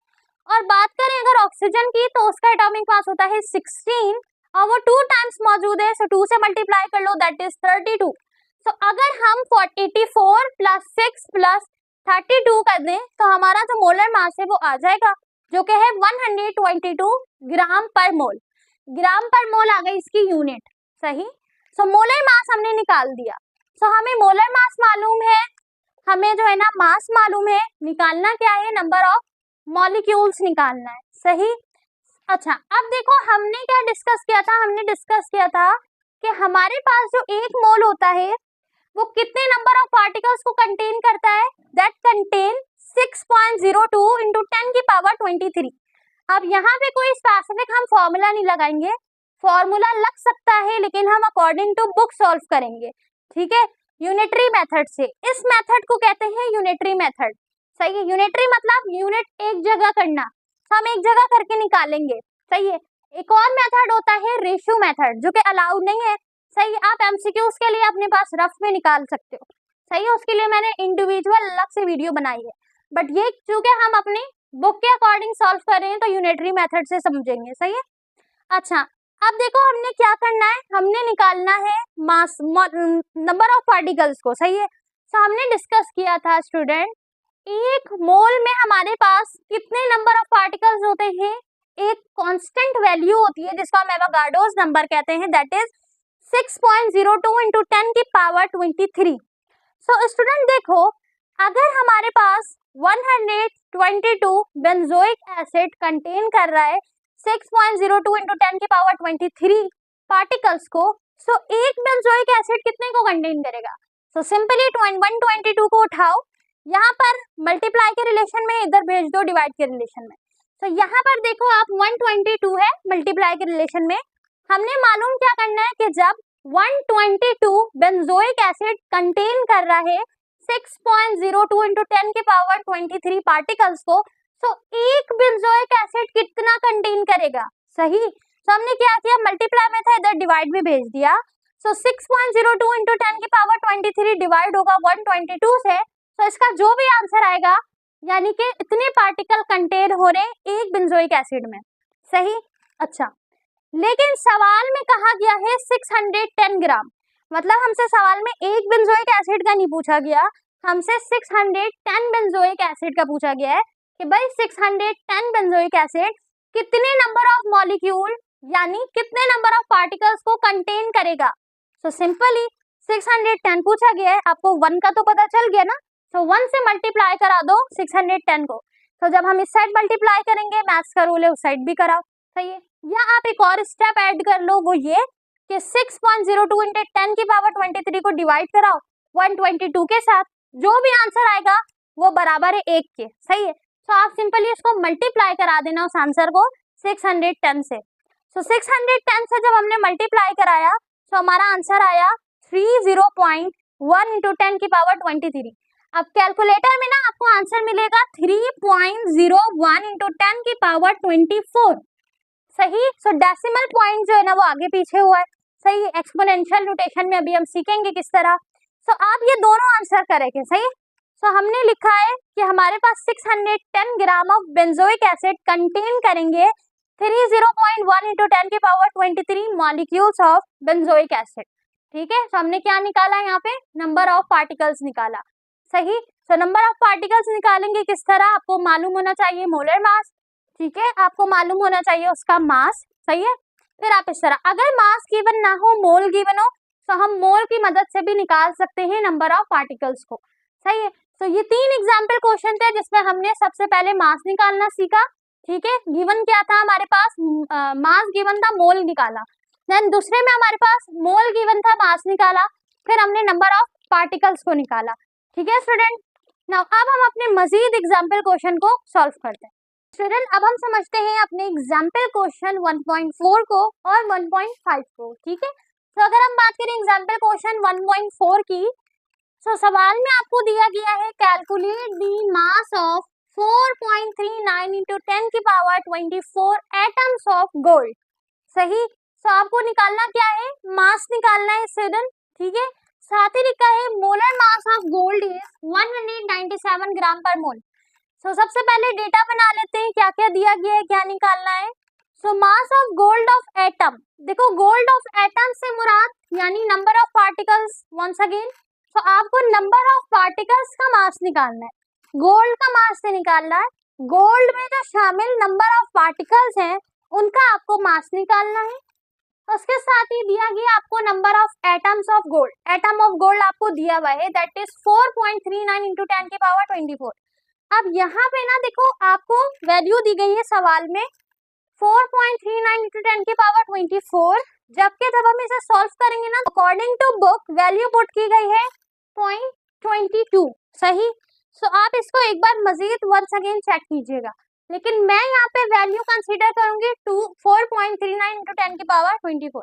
[SPEAKER 1] और बात करें अगर ऑक्सीजन की तो उसका एटॉमिक मास होता है 16 और वो 2 टाइम्स मौजूद है, सो 2 से मल्टीप्लाई कर लो, दैट इज 32। सो अगर हम 84 प्लस 6 प्लस 32 कर दें तो हमारा जो मोलर मास है वो आ जाएगा, जो कि है 122 ग्राम पर मोल। ग्राम पर मोल आ गई इसकी यूनिट, सही। सो मोलर मास हमने निकाल दिया। सो हमें मोलर मास मालूम है, हमें जो है ना मास मालूम है, निकालना क्या है, नंबर ऑफ मॉलिक्यूल्स निकालना है, सही। अच्छा, अब देखो हमने क्या डिस्कस किया था, हमने डिस्कस किया था कि हमारे पास जो एक मोल होता है वो कितने नंबर ऑफ पार्टिकल्स को कंटेन करता है, दैट कंटेन 6.02 इंटू 10 की पावर 23। अब यहाँ पे कोई स्पेसिफिक हम फॉर्मूला नहीं लगाएंगे, फॉर्मूला लग सकता है लेकिन हम अकॉर्डिंग टू बुक सॉल्व करेंगे, ठीक है, यूनिटरी मेथड से। इस मेथड को कहते हैं यूनिटरी मेथड, सही है। यूनिटरी मतलब यूनिट एक जगह करना, हम एक जगह करके निकालेंगे, सही है। एक और मेथड होता है रेशियो मेथड, जो कि अलाउड नहीं है, सही। आप एमसीक्यूज के लिए अपने पास रफ में निकाल सकते हो, सही है, उसके लिए मैंने इंडिविजुअल अलग से वीडियो बनाई है, बट ये चूंकि हम अपनी बुक के अकॉर्डिंग सॉल्व कर रहे हैं तो यूनिटरी मेथड से समझेंगे, सही है। अच्छा, अब देखो हमने क्या करना है, हमने निकालना है मास, नंबर ऑफ पार्टिकल्स को, सही है। तो हमने डिस्कस किया था स्टूडेंट, एक मोल में हमारे पास कितने नंबर ऑफ पार्टिकल्स होते हैं, एक कांस्टेंट वैल्यू होती है जिसको हम एवोगाड्रोस नंबर कहते हैं, दैट इज 6.02 इंटू 10 की पावर 23। सो स्टूडेंट देखो, अगर हमारे पास 122 बेंजोइक एसिड कंटेन कर रहा है 6.02 इंटू 10 की पावर 23 पार्टिकल्स को, सो एक बेंजोइक एसिड कितने को कंटेन करेगा। सो सिंपली 122 को उठाओ, यहाँ पर मल्टीप्लाई के रिलेशन में इधर भेज दो डिवाइड के रिलेशन में। तो यहाँ पर देखो आप 122 है मल्टीप्लाई के रिलेशन में, हमने मालूम क्या करना है कि जब 122 बेंजोइक एसिड कंटेन कर रहा है 6.02 इंटू 10 की पावर 23 पार्टिकल्स को, तो एक बेंजोइक एसिड कितना कंटेन करेगा, सही। तो हमने क्या किया, मल्टीप्लाई में था, इधर डिवाइड भी भेज दिया। सो 6.02 इंटू 10 की पावर 23 डिवाइड होगा 122 से, तो इसका जो भी आंसर आएगा, यानी कि इतने पार्टिकल कंटेन हो रहे एक बेंजोइक एसिड में, सही। अच्छा, लेकिन सवाल में कहा गया है 610 ग्राम, मतलब हमसे सवाल में एक बेंजोइक एसिड का नहीं पूछा गया, हमसे 610 बेंजोइक एसिड का पूछा गया है कि भाई 610 बेंजोइक एसिड कितने नंबर ऑफ मॉलिक्यूल यानी कितने नंबर ऑफ पार्टिकल्स को कंटेन करेगा। सो सिंपली 610 पूछा गया है, आपको 1 का तो पता चल गया ना, तो 1 से मल्टीप्लाई करा दो 610 को। तो जब हम इस साइड मल्टीप्लाई करेंगे, मैथ्स का रूल है उस साइड भी कराओ, सही है। या आप एक और स्टेप ऐड कर लो, वो ये कि 6.02 इंटू 10 की पावर 23 को डिवाइड कराओ 122 के साथ, जो भी आंसर आएगा वो बराबर है 1 के, सही है। तो आप सिंपली इसको मल्टीप्लाई करा देना उस आंसर को 610 से। सो 610 से जब हमने मल्टीप्लाई कराया तो हमारा आंसर आया 30.1 इंटू 10 की पावर 23। अब कैलकुलेटर में ना आपको आंसर मिलेगा 3.01 इंटू 10 की पावर 24, सही। सो डेसिमल पॉइंट जो है ना वो आगे पीछे हुआ है, सही। एक्सपोनेंशियल नोटेशन में अभी हम सीखेंगे किस तरह। सो आप ये दोनों आंसर करेंगे, सही। सो हमने लिखा है कि हमारे पास 610 gram of benzoic acid contain करेंगे 30.1 इंटू 10 की power 23 molecules of benzoic acid, ठीक है। तो हमने क्या निकाला, यहाँ पे नंबर ऑफ पार्टिकल्स निकाला, सही। तो नंबर ऑफ पार्टिकल्स निकालेंगे किस तरह, आपको मालूम होना चाहिए मोलर मास, ठीक है, आपको मालूम होना चाहिए उसका मास, सही है। फिर आप इस तरह, अगर मास गिवन ना हो मोल गिवन हो तो हम मोल की मदद से भी निकाल सकते हैं नंबर ऑफ पार्टिकल्स को, सही है। तो ये 3 एग्जाम्पल क्वेश्चन थे जिसमें हमने सबसे पहले मास निकालना सीखा, ठीक है। गिवन क्या था हमारे पास, मास गिवन था, मोल निकाला। देन दूसरे में हमारे पास मोल गिवन था, मास निकाला, फिर हमने नंबर ऑफ पार्टिकल्स को निकाला, ठीक है स्टूडेंट। नाउ अब हम अपने मजीद एग्जाम्पल क्वेश्चन को सॉल्व करते हैं। स्टूडेंट अब हम समझते हैं अपने एग्जाम्पल क्वेश्चन 1.4 को और 1.5 को, ठीक है। तो अगर हम बात करें एग्जाम्पल क्वेश्चन 1.4 की, तो सवाल में आपको दिया गया है calculate the mass of 4.39 into 10 की पावर 24 एटम्स ऑफ गोल्ड, सही। सो आपको निकालना क्या है, मास निकालना है स्टूडेंट, ठीक है। साथ ही लिखा है molar mass of gold is 197 ग्राम पर मोल। सो सबसे पहले डेटा बना लेते हैं, क्या क्या दिया गया है, क्या निकालना है। So mass of gold of atom, देखो गोल्ड ऑफ एटम से मुराद यानी number of particles, once again. So आपको नंबर ऑफ पार्टिकल्स का मास निकालना है, गोल्ड का मास से निकालना है। गोल्ड में जो शामिल नंबर ऑफ पार्टिकल्स हैं उनका आपको मास निकालना है। उसके साथ ही दिया गया आपको number of atoms of gold, atom of gold आपको दिया हुआ है, दैट इज 4.39 इंटू 10 की पावर 24। अब यहाँ पे ना देखो आपको वैल्यू दी गई है सवाल में 4.39 इंटू 10 की पावर 24, जबकि जब हम इसे सॉल्व करेंगे ना according to book value put की गई है 0.22, सही। सो आप इसको एक बार मजीद वंस अगेन चेक कीजिएगा, लेकिन मैं यहाँ पे वैल्यू कंसीडर करूंगी 4.39 इंटू 10 की पावर 24।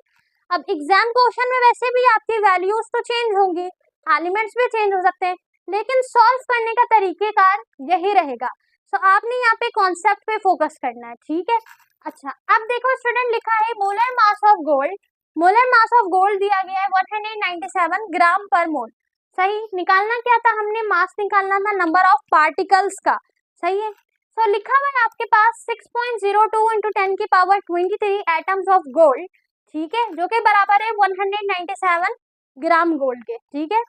[SPEAKER 1] अब एग्जाम क्वेश्चन में वैसे भी आपकी वैल्यूज तो चेंज होंगी, एलिमेंट्स भी चेंज हो सकते हैं, लेकिन सॉल्व करने का तरीकेकार यही रहेगा। सो आपने यहाँ पे कॉन्सेप्ट पे फोकस करना है, ठीक है। अच्छा, अब देखो स्टूडेंट लिखा है molar mass of gold, molar mass of gold दिया गया है 197 ग्राम पर मोल, सही। निकालना क्या था, हमने मास निकालना था नंबर ऑफ पार्टिकल्स का, सही है। सो लिखा हुआ है आपके पास 6.02 इंटू 10 की पावर 23 एटम्स ऑफ गोल्ड, ठीक है, जो कि बराबर है 197 ग्राम गोल्ड के, ठीक है।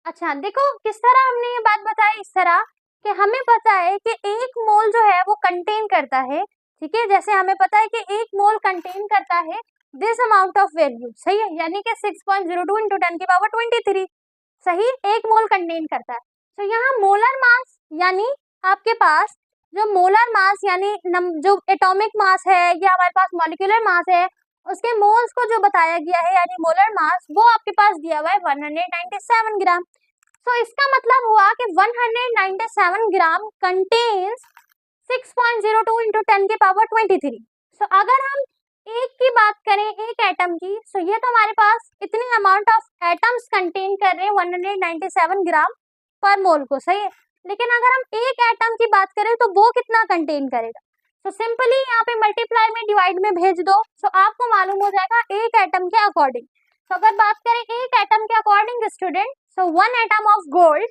[SPEAKER 1] अच्छा देखो किस तरह हमने ये बात बताई, इस तरह कि हमें पता है कि एक मोल जो है वो कंटेन करता है, ठीक है, जैसे हमें पता है कि एक मोल कंटेन करता है दिस अमाउंट ऑफ वैल्यू, सही है, यानी कि 6.02 इंटू 10 की पावर 23, सही, एक मोल कंटेन करता है। तो यहाँ मोलर मास यानी आपके पास जो मोलर मास यानी जो एटॉमिक मास है या हमारे पास मॉलिक्यूलर मास है उसके मोल्स को जो बताया गया है यानी मोलर मास, वो आपके पास दिया हुआ है 197 ग्राम। तो इसका मतलब हुआ कि 197 ग्राम कंटेन्स 6.02 इंटू 10 की पावर 23। सो अगर हम एक की बात करें, एक एटम की, सो ये तो हमारे पास इतनी अमाउंट ऑफ एटम्स कंटेन कर रहे हैं 197 ग्राम पर मोल को, सही है। लेकिन अगर हम एक एटम की बात करें तो वो कितना कंटेन करेगा, तो सिंपली यहाँ पे मल्टीप्लाई में डिवाइड में भेज दो, तो आपको मालूम हो जाएगा एक एटम के अकॉर्डिंग। तो अगर बात करें एक एटम के according student, so one atom of gold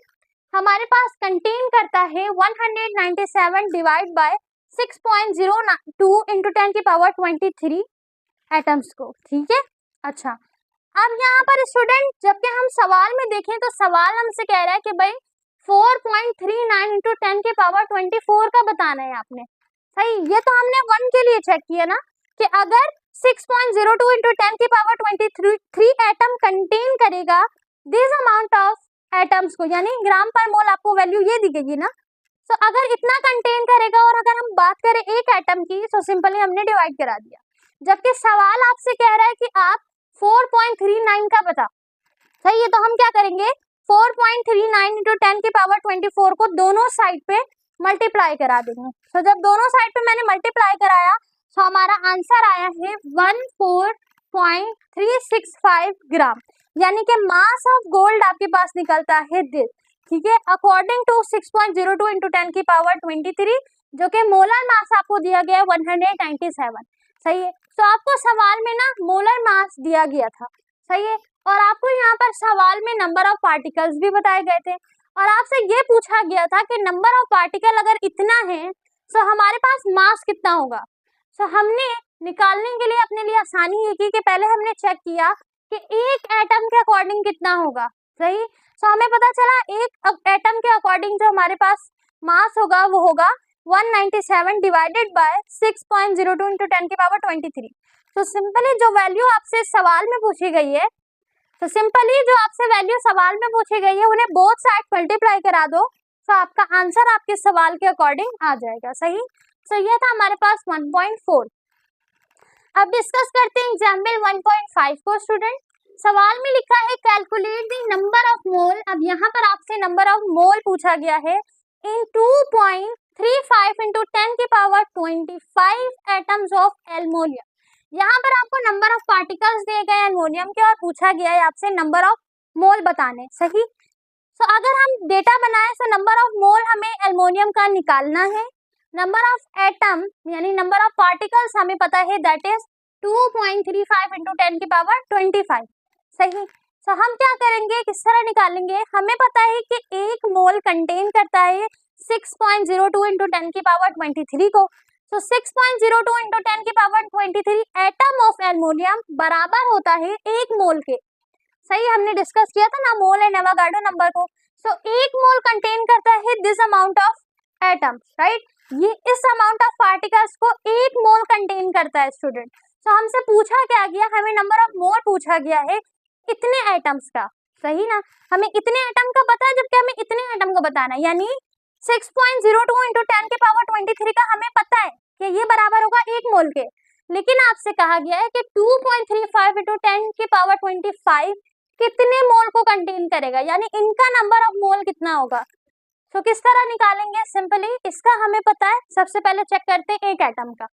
[SPEAKER 1] हमारे पास कंटेन करता है 197 डिवाइड बाय 6.02 इंटू 10 की पावर 23 एटम्स को, ठीक है। अच्छा, अब यहाँ पर स्टूडेंट जबकि हम सवाल में देखें तो सवाल हमसे कह रहा है कि भाई 4.39 इंटू 10 की पावर 24 का बताना है आपने, सही। ये तो हमने 1 के लिए चेक किया ना कि अगर 6.02 इंटू 10 की पावर 23 एटम कंटेन करेगा दिस अमाउंट ऑफ एटम्स को, यानी ग्राम पर मोल आपको वैल्यू ये दी गई ना। तो अगर इतना कंटेन करेगा और अगर हम बात करें एक एटम की तो सिंपली हमने डिवाइड करा दिया, जबकि सवाल आपसे कह रहा है कि आप 4.39 का बता, सही है। तो हम क्या करेंगे 4.39 इंटू 10 की पावर 24 को दोनों साइड पे मल्टीप्लाई करा देंगे। तो जब दोनों साइड पे मैंने मल्टीप्लाई कराया तो हमारा आंसर आया है 14.365 ग्राम, यानी कि मास ऑफ गोल्ड आपके पास निकलता है दिस, ठीक है, अकॉर्डिंग टू 6.02 इंटू 10 की पावर 23, जो कि मोलर मास आपको दिया गया है 197, सही है। तो आपको सवाल में ना मोलर मास दिया गया था, सही है, और आपको यहाँ पर सवाल में नंबर ऑफ पार्टिकल्स भी बताए गए थे, और आपसे ये पूछा गया था कि नंबर ऑफ पार्टिकल अगर इतना है तो हमारे पास मास कितना होगा। तो हमने निकालने के लिए अपने लिए आसानी ये की कि पहले हमने चेक किया कि एक एटम के अकॉर्डिंग कितना होगा, सही। तो हमें पता चला एक एटम के अकॉर्डिंग जो हमारे पास मास होगा वो होगा 197 डिवाइडेड बाय 6.02 इंटू 10 की पावर 23। तो सिंपली जो वैल्यू आपसे सवाल में पूछी गई है, तो सिंपली जो आपसे वैल्यू सवाल में पूछी गई है उन्हें बोथ साइड मल्टीप्लाई करा दो, तो आपका आंसर आपके सवाल के अकॉर्डिंग आ जाएगा, सही। तो ये था हमारे पास 1.4। अब डिस्कस करते हैं एग्जाम्पल 1.5 को स्टूडेंट। सवाल में लिखा है कैलकुलेट द नंबर ऑफ मोल। अब यहाँ पर आपसे नंबर ऑफ मोल पूछा गया है इन 2.35 इंटू 10 की पावर 25 एटम्स ऑफ एल्युमिनियम। यहाँ पर आपको नंबर ऑफ पार्टिकल्स दिए गए एल्युमिनियम के और पूछा गया है आपसे नंबर ऑफ मोल बताने, सही। तो अगर हम डेटा बनाए तो नंबर ऑफ मोल हमें एल्युमिनियम का निकालना है, नंबर ऑफ एटम यानी नंबर ऑफ पार्टिकल्स हमें पता है दैट इज 2.35 इंटू 10 की पावर 25। सही। तो हम क्या करेंगे, किस तरह निकालेंगे, हमें पता है कि एक मोल कंटेन करता है 6.02 इंटू 10 की पावर 23 को। तो 6.02 इंटू 10 की पावर 23 एटम ऑफ एल्युमिनियम बराबर होता है एक मोल के। सही, हमने डिस्कस किया था ना मोल एंड एवोगाड्रो नंबर को। सो एक मोल कंटेन करता है this amount of atoms, right. ये इस अमाउंट ऑफ पार्टिकल्स को एक मोल कंटेन करता है स्टूडेंट। सो हमसे पूछा क्या गया, हमें नंबर ऑफ मोल पूछा गया है इतने एटम्स का। सही ना, हमें इतने एटम का पता है, जबकि हमें इतने एटम को बताना है, यानी 6.02 इंटू 10 के पावर 23 का हमें पता है कि ये बराबर होगा एक मोल के। लेकिन आपसे कहा गया है कि 2.35 इंटू 10 की पावर 25 कितने मोल को कंटेन करेगा, यानी इनका नंबर ऑफ मोल कितना होगा। तो किस तरह निकालेंगे, सिंपली इसका हमें पता है। सबसे पहले चेक करते हैं एक एटम का।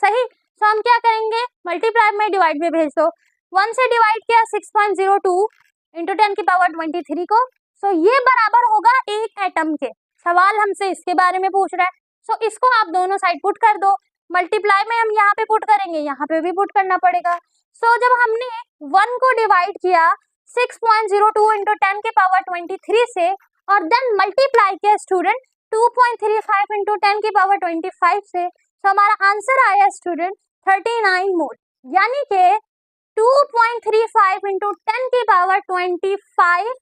[SPEAKER 1] सही, तो हम क्या करेंगे, मल्टीप्लाई में डिवाइड में भेज दो। 1 से डिवाइड किया 6.02 इंटू 10 की पावर 23 को। सो ये बराबर होगा एक एटम के। सवाल हमसे इसके बारे में पूछ रहा है। सो इसको आप दोनों साइड पुट कर दो। मल्टीप्लाई में हम यहाँ पे पुट करेंगे, यहाँ पे भी पुट करना पड़ेगा। सो जब हमने 1 को डिवाइड किया 6.02 इंटू 10 के पावर 23 से और देन मल्टीप्लाई किया स्टूडेंट 2.35 इंटू 10 की पावर 25 से, तो हमारा आंसर आया स्टूडेंट 39 मोल। यानी कि 2.35 इंटू 10 की पावर 25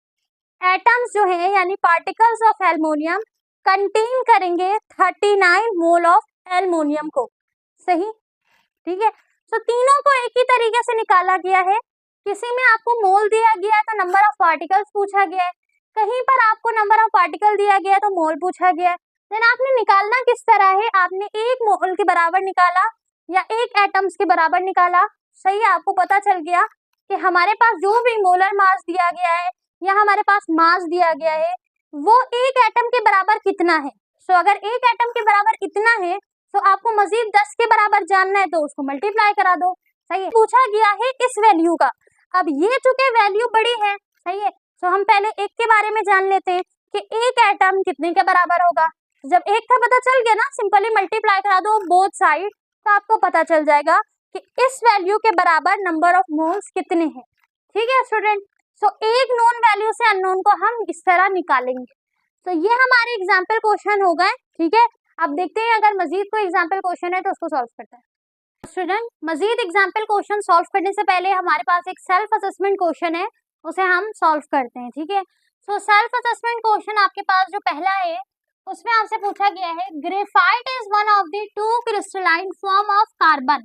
[SPEAKER 1] एटम्स जो है यानी पार्टिकल्स ऑफ एल्युमिनियम कंटेन करेंगे 39 मोल ऑफ एल्युमिनियम को। सही, ठीक है। तो तीनों को एक ही तरीके से निकाला गया है। किसी में आपको मोल दिया गया है तो नंबर ऑफ पार्टिकल्स पूछा गया है, कहीं पर आपको नंबर ऑफ पार्टिकल दिया गया है तो मोल पूछा गया है। देन आपने निकालना किस तरह है, आपने एक मोल के बराबर निकाला या एक एटम्स के बराबर निकाला। सही, आपको पता चल गया कि हमारे पास जो भी मोलर मास दिया गया है या हमारे पास मास दिया गया है वो एक एटम के बराबर कितना है। सो अगर एक एटम के बराबर इतना है तो आपको मजीद 10 के बराबर जानना है तो उसको मल्टीप्लाई करा दो। सही है, पूछा गया है इस वैल्यू का। अब ये चूंकि वैल्यू बड़ी है, सही है, तो हम पहले एक के बारे में जान लेते हैं कि एक एटम कितने के बराबर होगा। जब एक का पता चल गया ना, सिंपली मल्टीप्लाई करा दो बोथ साइड, तो आपको पता चल जाएगा कि इस वैल्यू के बराबर नंबर ऑफ मोल्स कितने हैं। ठीक है स्टूडेंट, सो एक नोन वैल्यू से अननोन को हम इस तरह निकालेंगे। तो ये हमारे एग्जाम्पल क्वेश्चन हो गए। ठीक है, अब देखते हैं अगर मजीद कोई एग्जाम्पल क्वेश्चन है तो उसको सॉल्व करते हैं। स्टूडेंट, मजीद एग्जाम्पल क्वेश्चन सॉल्व करने से पहले हमारे पास एक सेल्फ असेसमेंट क्वेश्चन है, उसे हम सॉल्व करते हैं। ठीक है, सो सेल्फ असेसमेंट क्वेश्चन आपके पास जो पहला है उसमें आपसे पूछा गया है graphite is one of the two crystalline form of carbon.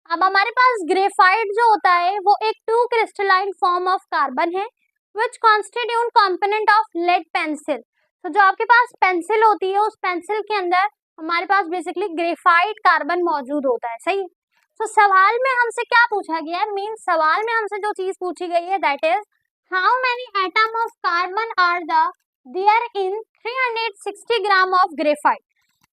[SPEAKER 1] अब हमारे पास ग्रेफाइट जो होता है वो एक two crystalline form of carbon है which constitute component of lead pencil. तो जो आपके पास पेंसिल होती है उस पेंसिल के अंदर हमारे पास बेसिकली ग्रेफाइट कार्बन मौजूद होता है। सही, तो सवाल में हमसे क्या पूछा गया है, मीन सवाल में हमसे जो चीज पूछी गई है that is how many atom of carbon are there in 360 gram of graphite.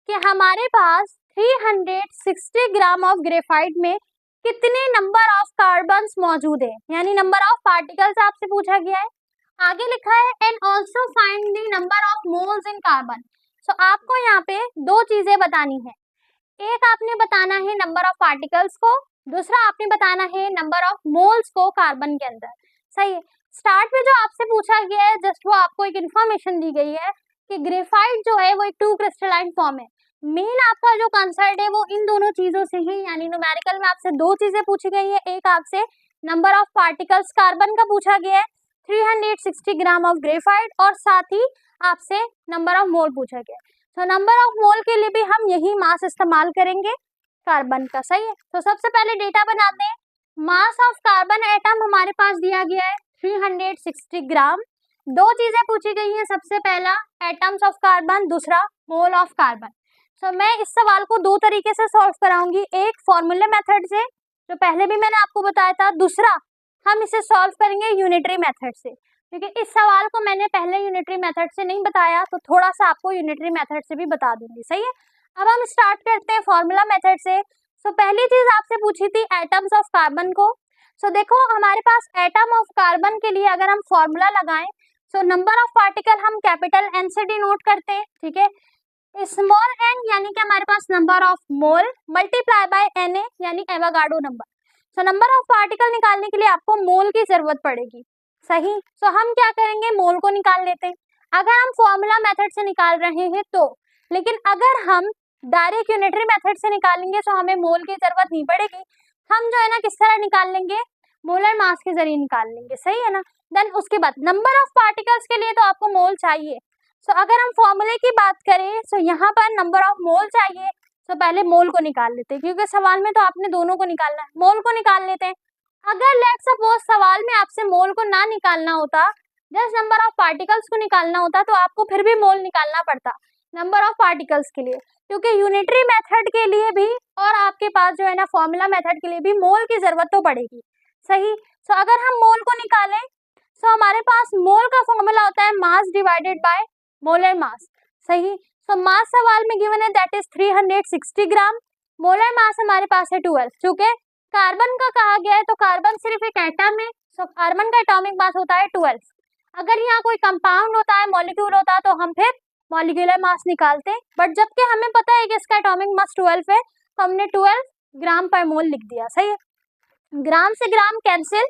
[SPEAKER 1] कि हमारे पास 360 ग्राम ऑफ ग्रेफाइट में कितने नंबर ऑफ कार्बन्स मौजूद है, यानी नंबर ऑफ पार्टिकल्स आपसे पूछा गया है। आगे लिखा है and also find the number of moles in carbon. So आपको यहाँ पे दो चीजें बतानी है, एक आपने बताना है नंबर ऑफ पार्टिकल्स को, दूसरा आपने बताना है नंबर ऑफ मोल्स को कार्बन के अंदर। सही है, स्टार्ट में जो आपसे पूछा गया है जस्ट वो आपको एक इन्फॉर्मेशन दी गई है कि ग्रेफाइट जो है वो एक टू क्रिस्टलाइन फॉर्म है। मेन आपका जो कंसर्ट है वो इन दोनों चीजों से ही, यानी न्यूमेरिकल में आपसे दो चीजें पूछी गई है, एक आपसे नंबर ऑफ पार्टिकल्स कार्बन का पूछा गया है 360 ग्राम ऑफ ग्रेफाइट और साथ ही आपसे नंबर ऑफ मोल पूछा गया है। तो नंबर ऑफ मोल के लिए भी हम यही मास इस्तेमाल करेंगे कार्बन का। सही है, तो सबसे पहले डेटा बनाते हैं। मास ऑफ कार्बन एटम हमारे पास दिया गया है 360 ग्राम। दो चीजें पूछी गई हैं, सबसे पहला एटम्स ऑफ कार्बन, दूसरा मोल ऑफ कार्बन। तो मैं इस सवाल को दो तरीके से सॉल्व कराऊंगी, एक फॉर्मूले मेथड से जो पहले भी मैंने आपको बताया था, दूसरा हम इसे सॉल्व करेंगे यूनिटरी मेथड से, क्योंकि इस सवाल को मैंने पहले यूनिटरी मेथड से नहीं बताया तो थोड़ा सा आपको यूनिटरी मेथड से भी बता दूंगी। सही है, अब हम स्टार्ट करते हैं फॉर्मूला मेथड से। तो पहली चीज आपसे पूछी थी एटम्स ऑफ कार्बन को। सो देखो हमारे पास एटम ऑफ कार्बन के लिए अगर हम फॉर्मूला लगाएं तो नंबर ऑफ पार्टिकल हम कैपिटल एन से डिनोट करते हैं। ठीक है, स्मॉल एन यानी कि हमारे पास number of mole multiply by N A यानी Avogadro number. So number of particle निकालने के लिए आपको मोल की जरूरत पड़ेगी, सही। सो हम क्या करेंगे, मोल को निकाल लेते हैं। अगर हम फॉर्मूला मेथड से निकाल रहे हैं तो, लेकिन अगर हम डायरेक्ट यूनिटरी मेथड से निकालेंगे तो हमें मोल की जरूरत नहीं पड़ेगी। हम जो है ना किस तरह निकाल लेंगे, मोलर मास के जरिए निकाल लेंगे, सही है ना। देन उसके बाद नंबर ऑफ पार्टिकल्स के लिए तो आपको मोल चाहिए। सो अगर हम फॉर्मूले की बात करें तो यहाँ पर नंबर ऑफ मोल चाहिए, तो पहले मोल को निकाल लेते हैं, क्योंकि सवाल में तो आपने दोनों को निकालना है। मोल को निकाल लेते हैं। अगर लेट्स सपोज सवाल में आपसे मोल को ना निकालना होता, जस्ट नंबर ऑफ पार्टिकल्स को निकालना होता, तो आपको फिर भी मोल निकालना पड़ता नंबर ऑफ पार्टिकल्स के लिए, क्योंकि यूनिटरी मेथड के लिए भी और आपके पास जो है ना फॉर्मूला मेथड के लिए भी मोल की जरूरत तो पड़ेगी, सही। सो अगर हम मोल को निकालें तो हमारे पास मोल का फॉर्मूला होता है mass divided by molar mass, सही। सो मास सवाल में गिवन है that is 360 gram. Molar mass हमारे पास है 12, चूंकि कार्बन का कहा गया है तो कार्बन सिर्फ एक एटम है, सो कार्बन का एटॉमिक मास होता है 12। अगर यहाँ कोई कंपाउंड होता है, मॉलिक्यूल होता है, तो हम फिर मॉलिक्यूलर मास निकालते हैं, बट जबकि हमें पता है कि इसका एटॉमिक मास 12 है, तो हमने 12 ग्राम पर मोल लिख दिया, सही है। ग्राम से ग्राम कैंसिल,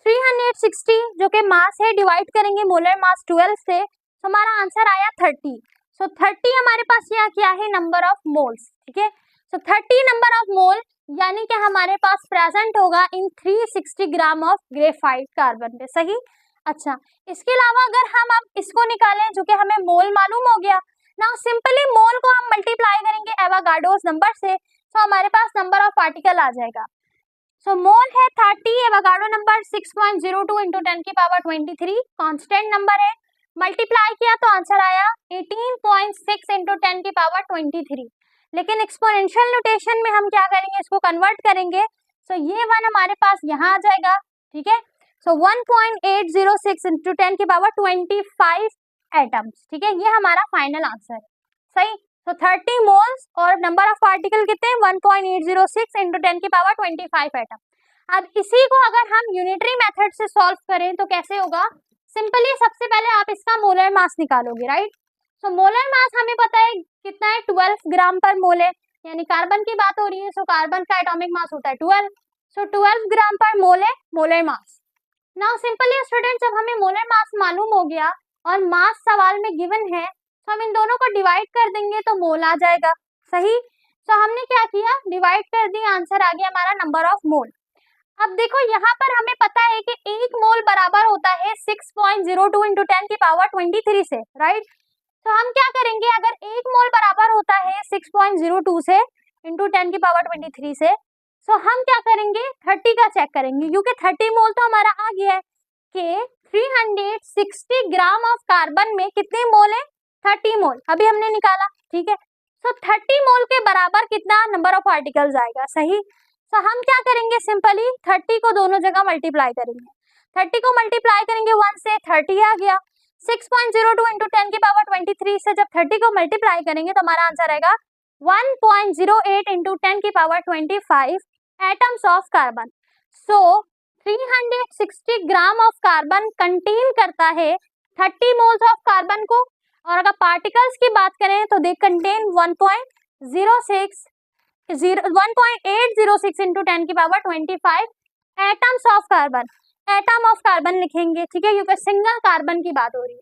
[SPEAKER 1] 360 जो कि मास है डिवाइड करेंगे मोलर मास 12 से, तो हमारा आंसर आया 30। सो 30 हमारे पास यहाँ क्या है, नंबर ऑफ मोल्स, ठीक है। सो 30 नंबर ऑफ मोल यानी कि हमारे पास प्रेजेंट होगा इन 360 ग्राम ऑफ ग्रेफाइट कार्बन पे, सही। अच्छा, इसके अलावा अगर हम अब इसको निकालें जो कि हमें मोल मालूम हो गया, नाउ सिंपली मोल को हम मल्टीप्लाई करेंगे एवोगाड्रोस नंबर से, तो हमारे पास नंबर ऑफ पार्टिकल आ जाएगा। सो मोल है 30, एवोगाड्रो नंबर 6.02 इंटू 10 की पावर 23, कांस्टेंट नंबर है, मल्टीप्लाई किया तो आंसर आया 18.6 इंटू 10 की पावर 23। लेकिन एक्सपोनेंशियल नोटेशन में हम क्या करेंगे, इसको कन्वर्ट करेंगे, सो ये वन हमारे पास यहाँ आ जाएगा, ठीक है। सो 1.806 इंटू 10 की पावर 25 एटम्स, ठीक है, ये हमारा फाइनल आंसर है, सही। तो 30 मोल्स और नंबर ऑफ पार्टिकल कितने, 1.806 इंटू 10 की पावर 25 एटम। अब इसी को अगर हम यूनिटरी मेथड से सॉल्व करें तो कैसे होगा, सिंपली सबसे पहले आप इसका मोलर मास निकालोगे, राइट। सो मोलर मास हमें पता है कितना है, 12 ग्राम पर मोल है, यानी कार्बन की बात हो रही है, सो कार्बन का एटॉमिक मास होता है 12, सो 12 ग्राम पर मोल है molar mass. Now simply student, जब हमें मोलर मास मालूम हो गया और मास सवाल में गिवन है, तो हम इन दोनों को डिवाइड कर देंगे तो मोल आ जाएगा, सही। तो हमने क्या किया, डिवाइड कर दिया, आंसर आ गया हमारा नंबर ऑफ मोल। अब देखो यहाँ पर हमें पता है कि एक मोल बराबर होता है 6.02 इंटू 10 की पावर 23 से, राइट। तो हम क्या करेंगे, अगर एक मोल बराबर होता है 6.02 से इंटू 10 की पावर 23 से, तो हम क्या करेंगे, 30 का चेक करेंगे, क्योंकि 30 मोल तो हमारा आ गया है कि 360 ग्राम ऑफ कार्बन में कितने मोल है, 30 मोल, अभी हमने निकाला, ठीक है। तो 30 मोल के बराबर कितना नंबर ऑफ पार्टिकल्स आएगा, सही। तो हम क्या करेंगे, सिंपली 30 को दोनों जगह मल्टीप्लाई करेंगे, 30 को मल्टीप्लाई करेंगे 1 से, 30 आ गया, 6.02 इंटू 10 की पावर 23 से जब 30 को मल्टीप्लाई करेंगे तो हमारा आंसर आएगा 1.08 इंटू 10 की power 25 atoms of carbon. So 360 gram of carbon contain करता है 30 मोल्स ऑफ कार्बन को, और अगर पार्टिकल्स की बात करें तो दे कंटेन 1.806 इंटू 10 की power 25 atoms of carbon. Atom of carbon लिखेंगे, ठीक है, क्योंकि सिंगल कार्बन की बात हो रही है।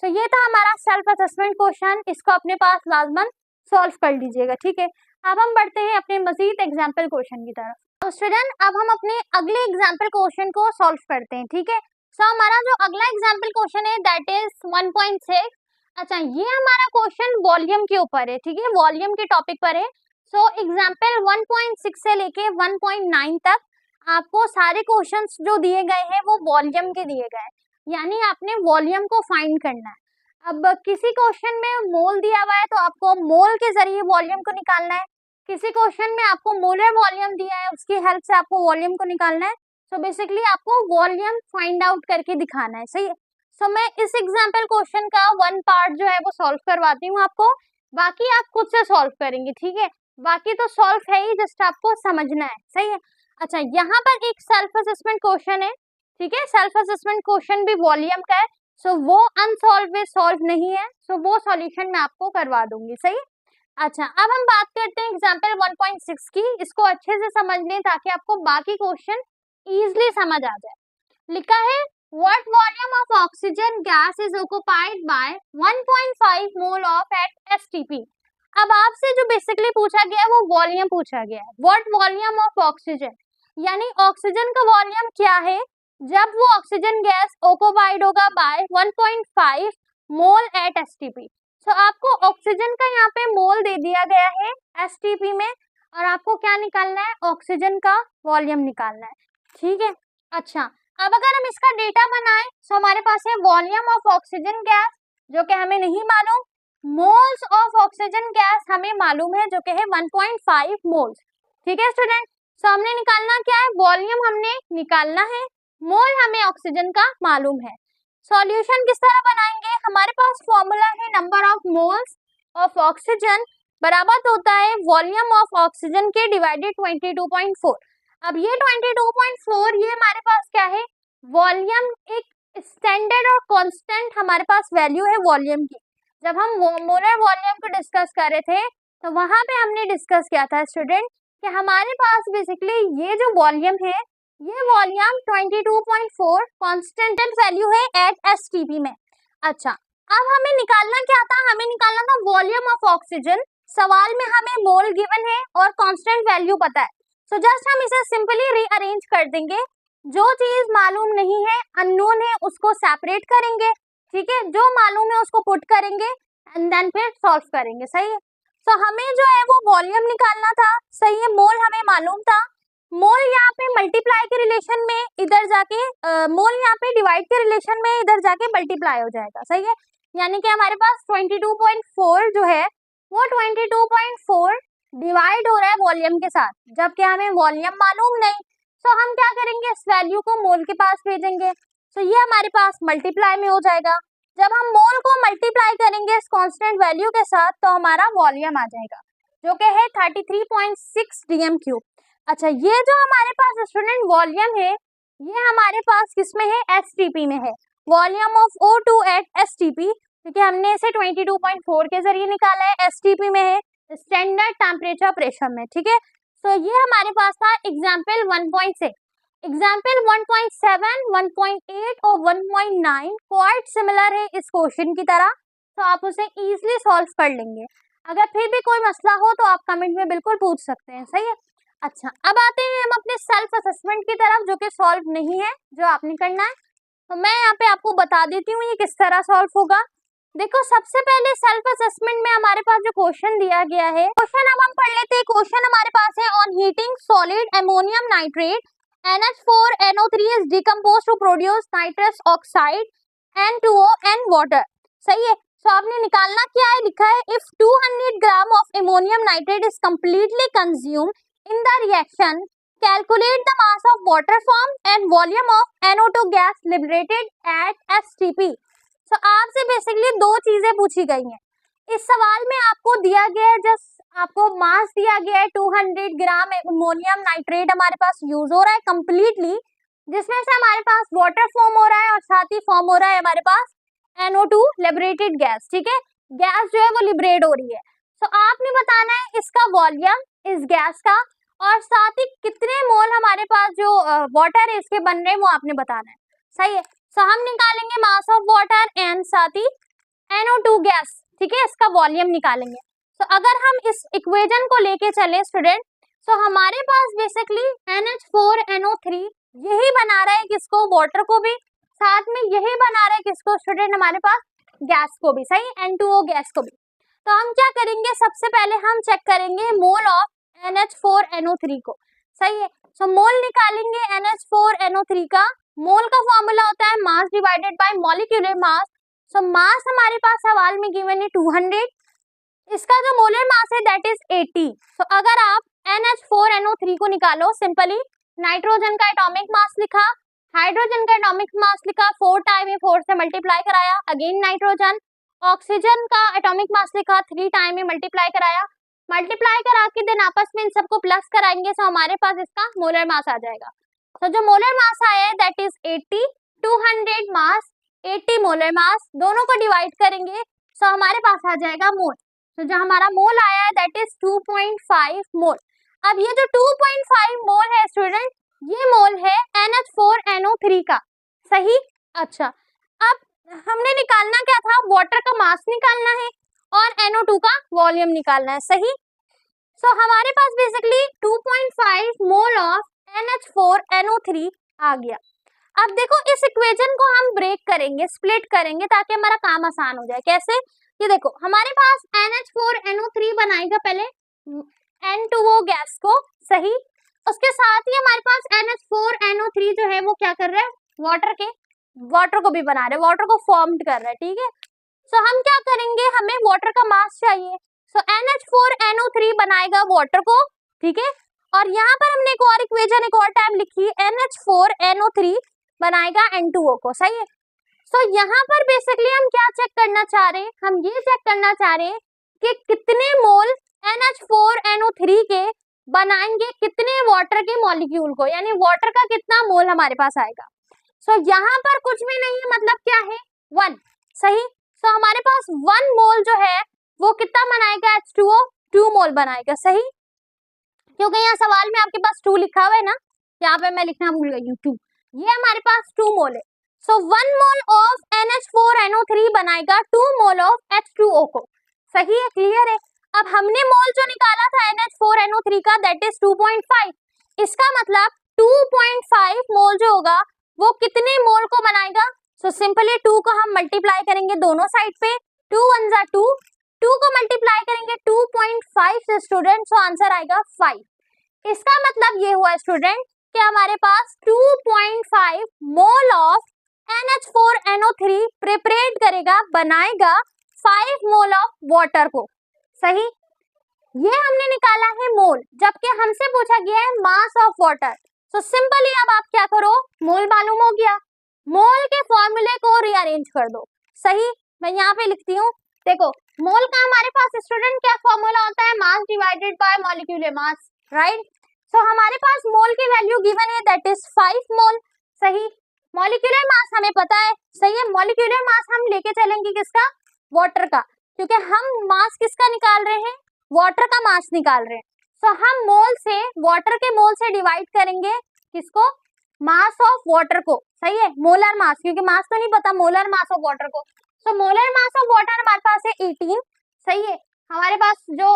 [SPEAKER 1] तो ये था हमारा सेल्फ असेसमेंट क्वेश्चन, इसको अपने पास लाजमन सॉल्व कर लीजिएगा, ठीक है। अब हम बढ़ते हैं अपने मजीद एग्जाम्पल क्वेश्चन की तरफ। तो स्टूडेंट, अब हम अपने अगले एग्जाम्पल क्वेश्चन को सॉल्व करते हैं, ठीक है। सो हमारा जो अगला एग्जाम्पल क्वेश्चन है दैट इज 1.6। अच्छा, ये हमारा क्वेश्चन वॉल्यूम के ऊपर है, ठीक है, वॉल्यूम के टॉपिक पर है। सो एग्जाम्पल 1.6 से लेके 1.9 तक आपको सारे क्वेश्चंस जो दिए गए हैं वो वॉल्यूम के दिए गए हैं, यानी आपने वॉल्यूम को फाइंड करना है। अब किसी क्वेश्चन में मोल दिया हुआ है तो आपको मोल के जरिए वॉल्यूम को निकालना है, किसी क्वेश्चन में आपको मोलर वॉल्यूम दिया है उसकी हेल्प से आपको वॉल्यूम को निकालना है। सो बेसिकली आपको वॉल्यूम फाइंड आउट करके दिखाना है, सही है। सो मैं इस एग्जाम्पल क्वेश्चन का वन पार्ट जो है वो सॉल्व करवाती हूँ आपको, बाकी आप खुद से सॉल्व करेंगे, ठीक है। बाकी तो सॉल्व है ही, जस्ट आपको समझना है, सही है। अच्छा, यहाँ पर एक सेल्फ असेसमेंट क्वेश्चन है, ठीक है, सेल्फ असेसमेंट क्वेश्चन भी वॉल्यूम का है, सो वो अनसॉल्व में सॉल्व नहीं है, सो वो सॉल्यूशन मैं आपको करवा दूंगी, सही। अच्छा, अब हम बात करते हैं एग्जाम्पल 1.6 की। इसको अच्छे से समझ लें ताकि आपको बाकी क्वेश्चन इजिली समझ आ जाए। लिखा है what volume of oxygen gas is occupied by 1.5 mole of at STP. अब आपसे जो बेसिकली पूछा गया है वो वॉल्यूम पूछा गया है। व्हाट वॉल्यूम ऑफ ऑक्सीजन, यानी ऑक्सीजन का वॉल्यूम क्या है जब वो ऑक्सीजन गैस ऑक्युपाइड होगा बाय 1.5 मोल एट एसटीपी। तो आपको ऑक्सीजन का यहाँ पे मोल दे दिया गया है एसटीपी में, और आपको क्या निकालना है, ऑक्सीजन का वॉल्यूम निकालना है। ठीक है। अच्छा, अब अगर हम इसका डेटा बनाएं तो हमारे पास है वॉल्यूम ऑफ ऑक्सीजन गैस जो कि हमें नहीं मालूम, मोल्स ऑफ ऑक्सीजन गैस हमें मालूम है जो कि है 1.5 मोल्स। ठीक है स्टूडेंट, तो हमने निकालना क्या है, वॉल्यूम हमने निकालना है, मोल हमें ऑक्सीजन का मालूम है। सॉल्यूशन किस तरह बनाएंगे, हमारे पास फॉर्मूला है number of moles of oxygen बराबर होता है वॉल्यूम ऑफ ऑक्सीजन के डिवाइडेड 22.4। अब ये 22.4 ये हमारे पास क्या है, वॉल्यूम, एक स्टैंडर्ड और कांस्टेंट हमारे पास वैल्यू है वॉल्यूम की। जब हम मोलर वॉल्यूम को डिस्कस कर रहे थे तो वहां पे हमने डिस्कस किया था स्टूडेंट कि हमारे पास बेसिकली ये जो वॉल्यूम है, ये वॉल्यूम 22.4 कांस्टेंट वैल्यू है एट एसटीपी में। अच्छा, अब हमें निकालना क्या था, हमें निकालना था वॉल्यूम ऑफ ऑक्सीजन। सवाल में हमें मोल गिवन है और कांस्टेंट वैल्यू पता है, तो जस्ट हम इसे सिंपली रीअरेंज कर देंगे। जो चीज मालूम नहीं है, अननोन है, उसको सेपरेट करेंगे। ठीक है, जो मालूम है उसको पुट करेंगे एंड देन फिर सॉल्व करेंगे। सही है, तो हमें जो है वो वॉल्यूम निकालना था। सही है, मोल हमें मालूम था, मोल यहाँ पे मल्टीप्लाई के रिलेशन में इधर जाके मोल यहाँ पे डिवाइड के रिलेशन में इधर जाके मल्टीप्लाई हो जाएगा। सही है, यानी कि हमारे पास 22.4 जो है वो 22.4 डिवाइड हो रहा है वॉल्यूम के साथ, जबकि हमें वॉल्यूम मालूम नहीं। तो हम क्या करेंगे, इस वैल्यू को मोल के पास भेजेंगे, तो ये हमारे पास मल्टीप्लाई में हो जाएगा। जब हम मोल को मल्टीप्लाई करेंगे इस कांस्टेंट वैल्यू के साथ तो हमारा वॉल्यूम आ जाएगा जो कि है 33.6 डीएम क्यूब। अच्छा, ये जो हमारे पास स्टूडेंट वॉल्यूम है ये हमारे पास किसमें है, एसटीपी में है। Volume of O2 eight STP, क्योंकि हमने इसे 22.4 के जरिए निकाला है, एसटीपी में है, स्टैंडर्ड टेम्परेचर प्रेशर में। ठीक है, तो ये हमारे पास था एग्जाम्पल 1.6। एग्जाम्पल 1.7, 1.8 और 1.9 क्वाइट सिमिलर है इस क्वेश्चन की तरह, तो आप उसे इजीली सॉल्व कर लेंगे। अगर फिर भी कोई मसला हो तो आप कमेंट में बिल्कुल पूछ सकते हैं। सही है। अच्छा, अब आते हैं हम अपने सेल्फ असेसमेंट की तरफ जो कि सॉल्व नहीं है, जो आपने करना है। तो मैं यहाँ पे आपको बता देती हूँ ये किस तरह सॉल्व होगा। देखो, सबसे पहले सेल्फ असेसमेंट में हमारे पास जो क्वेश्चन दिया गया है, क्वेश्चन अब हम पढ़ लेते हैं। क्वेश्चन हमारे पास है on heating solid ammonium nitrate NH4NO3 is decomposed to produce nitrous oxide N2O and water। सही है, तो आपने निकालना क्या है, लिखा है if 200 gram of ammonium nitrate is completely consumed in the reaction calculate the mass of water form and volume of NO2 gas liberated at STP. तो आपसे बेसिकली दो चीजें पूछी गई हैं इस सवाल में। आपको दिया गया है, जस्ट आपको मास दिया गया है 200 ग्राम अमोनियम नाइट्रेट हमारे पास यूज हो रहा है कंप्लीटली, जिसमें से हमारे पास वाटर फॉर्म हो रहा है और साथ ही फॉर्म हो रहा है हमारे पास NO2 लिबरेटेड गैस। ठीक है, गैस जो है वो लिबरेट हो रही है। तो आपने बताना है इसका वॉल्यूम इस गैस का, और साथ ही कितने मोल हमारे पास जो वाटर है इसके बन रहे हैं वो आपने बताना है। सही है, तो हम निकालेंगे मास ऑफ वाटर एंड साथ ही NO2 गैस। ठीक है, इसका वॉल्यूम निकालेंगे। तो अगर हम इस इक्वेशन को लेके चले स्टूडेंट, तो हमारे पास बेसिकली NH4NO3 यही बना रहा है किसको, वाटर को भी, साथ में यही बना रहा है किसको स्टूडेंट, हमारे पास गैस को भी। सही, N2O गैस को भी। तो हम क्या करेंगे, सबसे पहले हम चेक करेंगे मोल ऑफ NH4NO3 को। सही है, तो मोल निकालेंगे NH4NO3 का। मोल का फॉर्मूला होता है mass divided by molecular mass. So mass हमारे पास सवाल में गिवन है 200, इसका जो मोलर मास है दैट इज 80। तो अगर आप NH4NO3 को निकालो, सिंपली नाइट्रोजन का एटॉमिक मास लिखा, हाइड्रोजन का एटॉमिक मास लिखा, 4 टाइम में 4 से मल्टीप्लाई कराया, अगेन नाइट्रोजन, ऑक्सीजन का एटॉमिक मास लिखा, 3 टाइम में मल्टीप्लाई कराया, मल्टीप्लाई करा के देन आपस में इन सबको प्लस कराएंगे तो हमारे पास इसका मोलर मास आ जाएगा। तो जो मोलर मास आया है that is 80, 200 mass 80 molar mass, दोनों को डिवाइड करेंगे तो हमारे पास आ जाएगा मोल। तो जो हमारा मोल आया है दैट इज 2.5 मोल। अब ये जो 2.5 मोल है स्टूडेंट, ये मोल है NH4NO3 का, सही। अच्छा, अब हमने निकालना क्या था, वाटर का मास निकालना है और NO2 का वॉल्यूम निकालना है, सही। सो हमारे पास बेसिकली 2.5 मोल ऑफ NH4NO3 आ गया। अब देखो इस इक्वेशन को हम ब्रेक करेंगे, स्प्लिट करेंगे ताकि हमारा काम आसान हो जाए। कैसे, ये देखो हमारे पास NH4NO3 बनाएगा पहले N2O गैस को, सही। उसके साथ ही हमारे पास NH4NO3 जो है वो क्या कर रहा है, वाटर को भी बना रहे, वाटर को फॉर्म्ड कर रहा है, ठीक है। सो हम क्या करेंगे, हमें वाटर का मास चाहिए, सो NH4NO3 बनाएगा वाटर को, ठीक है। और यहाँ पर हमने एक और इक्वेशन एक और टाइम लिखी, NH4NO3 बनाएगा N2O को, सही है। सो यहाँ पर बेसिकली हम क्या चेक करना चाह रहे हैं, हम ये चेक करना चाह रहे हैं कि कितने मोल NH4NO3 के बनाएंगे कितने वाटर के मॉलिक्यूल को, यानी वाटर का कितना मोल हमारे पास आएगा। सो यहाँ पर कुछ भी नहीं है, मतलब क्या है 1, सही। सो हमारे पास 1 मोल जो है वो कितना बनाएगा, H2O 2 मोल बनाएगा, सही। क्योंकि यहाँ सवाल में आपके पास 2 लिखा हुआ है ना, यहाँ पे मैं लिखना भूल गई हूँ 2, ये हमारे पास 2 मोल है। सो 1 मोल ऑफ NH4NO3 बनाएगा 2 मोल ऑफ H2O को, सही है, क्लियर है। अब हमने मोल जो निकाला था NH4NO3 का दैट इज 2.5, इसका मतलब 2.5 मोल जो होगा वो कितने मोल को बनाएगा। सो सिंपली 2 को हम मल्टीप्लाई करेंगे दोनों साइड पे, 2 1 जा 2, 2 को मल्टीप्लाई करेंगे 2.5 से स्टूडेंट, सो आंसर आएगा 5। इसका मतलब ये हुआ स्टूडेंट कि हमारे पास 2.5 मोल ऑफ NH4NO3 प्रिपरेट करेगा, बनाएगा 5 मोल ऑफ वाटर को, सही। ये हमने निकाला है मोल, जबकि हमसे पूछा गया है mass of water. So simply अब आप क्या करो, मोल मालूम हो गया, मोल के फॉर्मूले को रीअरेंज कर दो, सही। मैं यहाँ पे लिखती हूँ, देखो मोल का हमारे पास स्टूडेंट क्या फॉर्मूला होता है, mass divided by molecular mass, right. So हमारे पास मोल की वैल्यू गिवन है दैट इज 5 मोल, सही। मॉलिक्यूलर मास हमें पता है, सही है। मॉलिक्यूलर मास हम लेके चलेंगे किसका, वाटर का, क्योंकि हम मास किसका निकाल रहे हैं, वाटर का मास निकाल रहे हैं। सो हम मोल से, वाटर के मोल से डिवाइड करेंगे किसको, मास ऑफ वाटर को, सही है, मोलर मास, क्योंकि मास तो नहीं पता, मोलर मास ऑफ वाटर को। So molar mass of water हमारे पास है 18, सही है। हमारे पास जो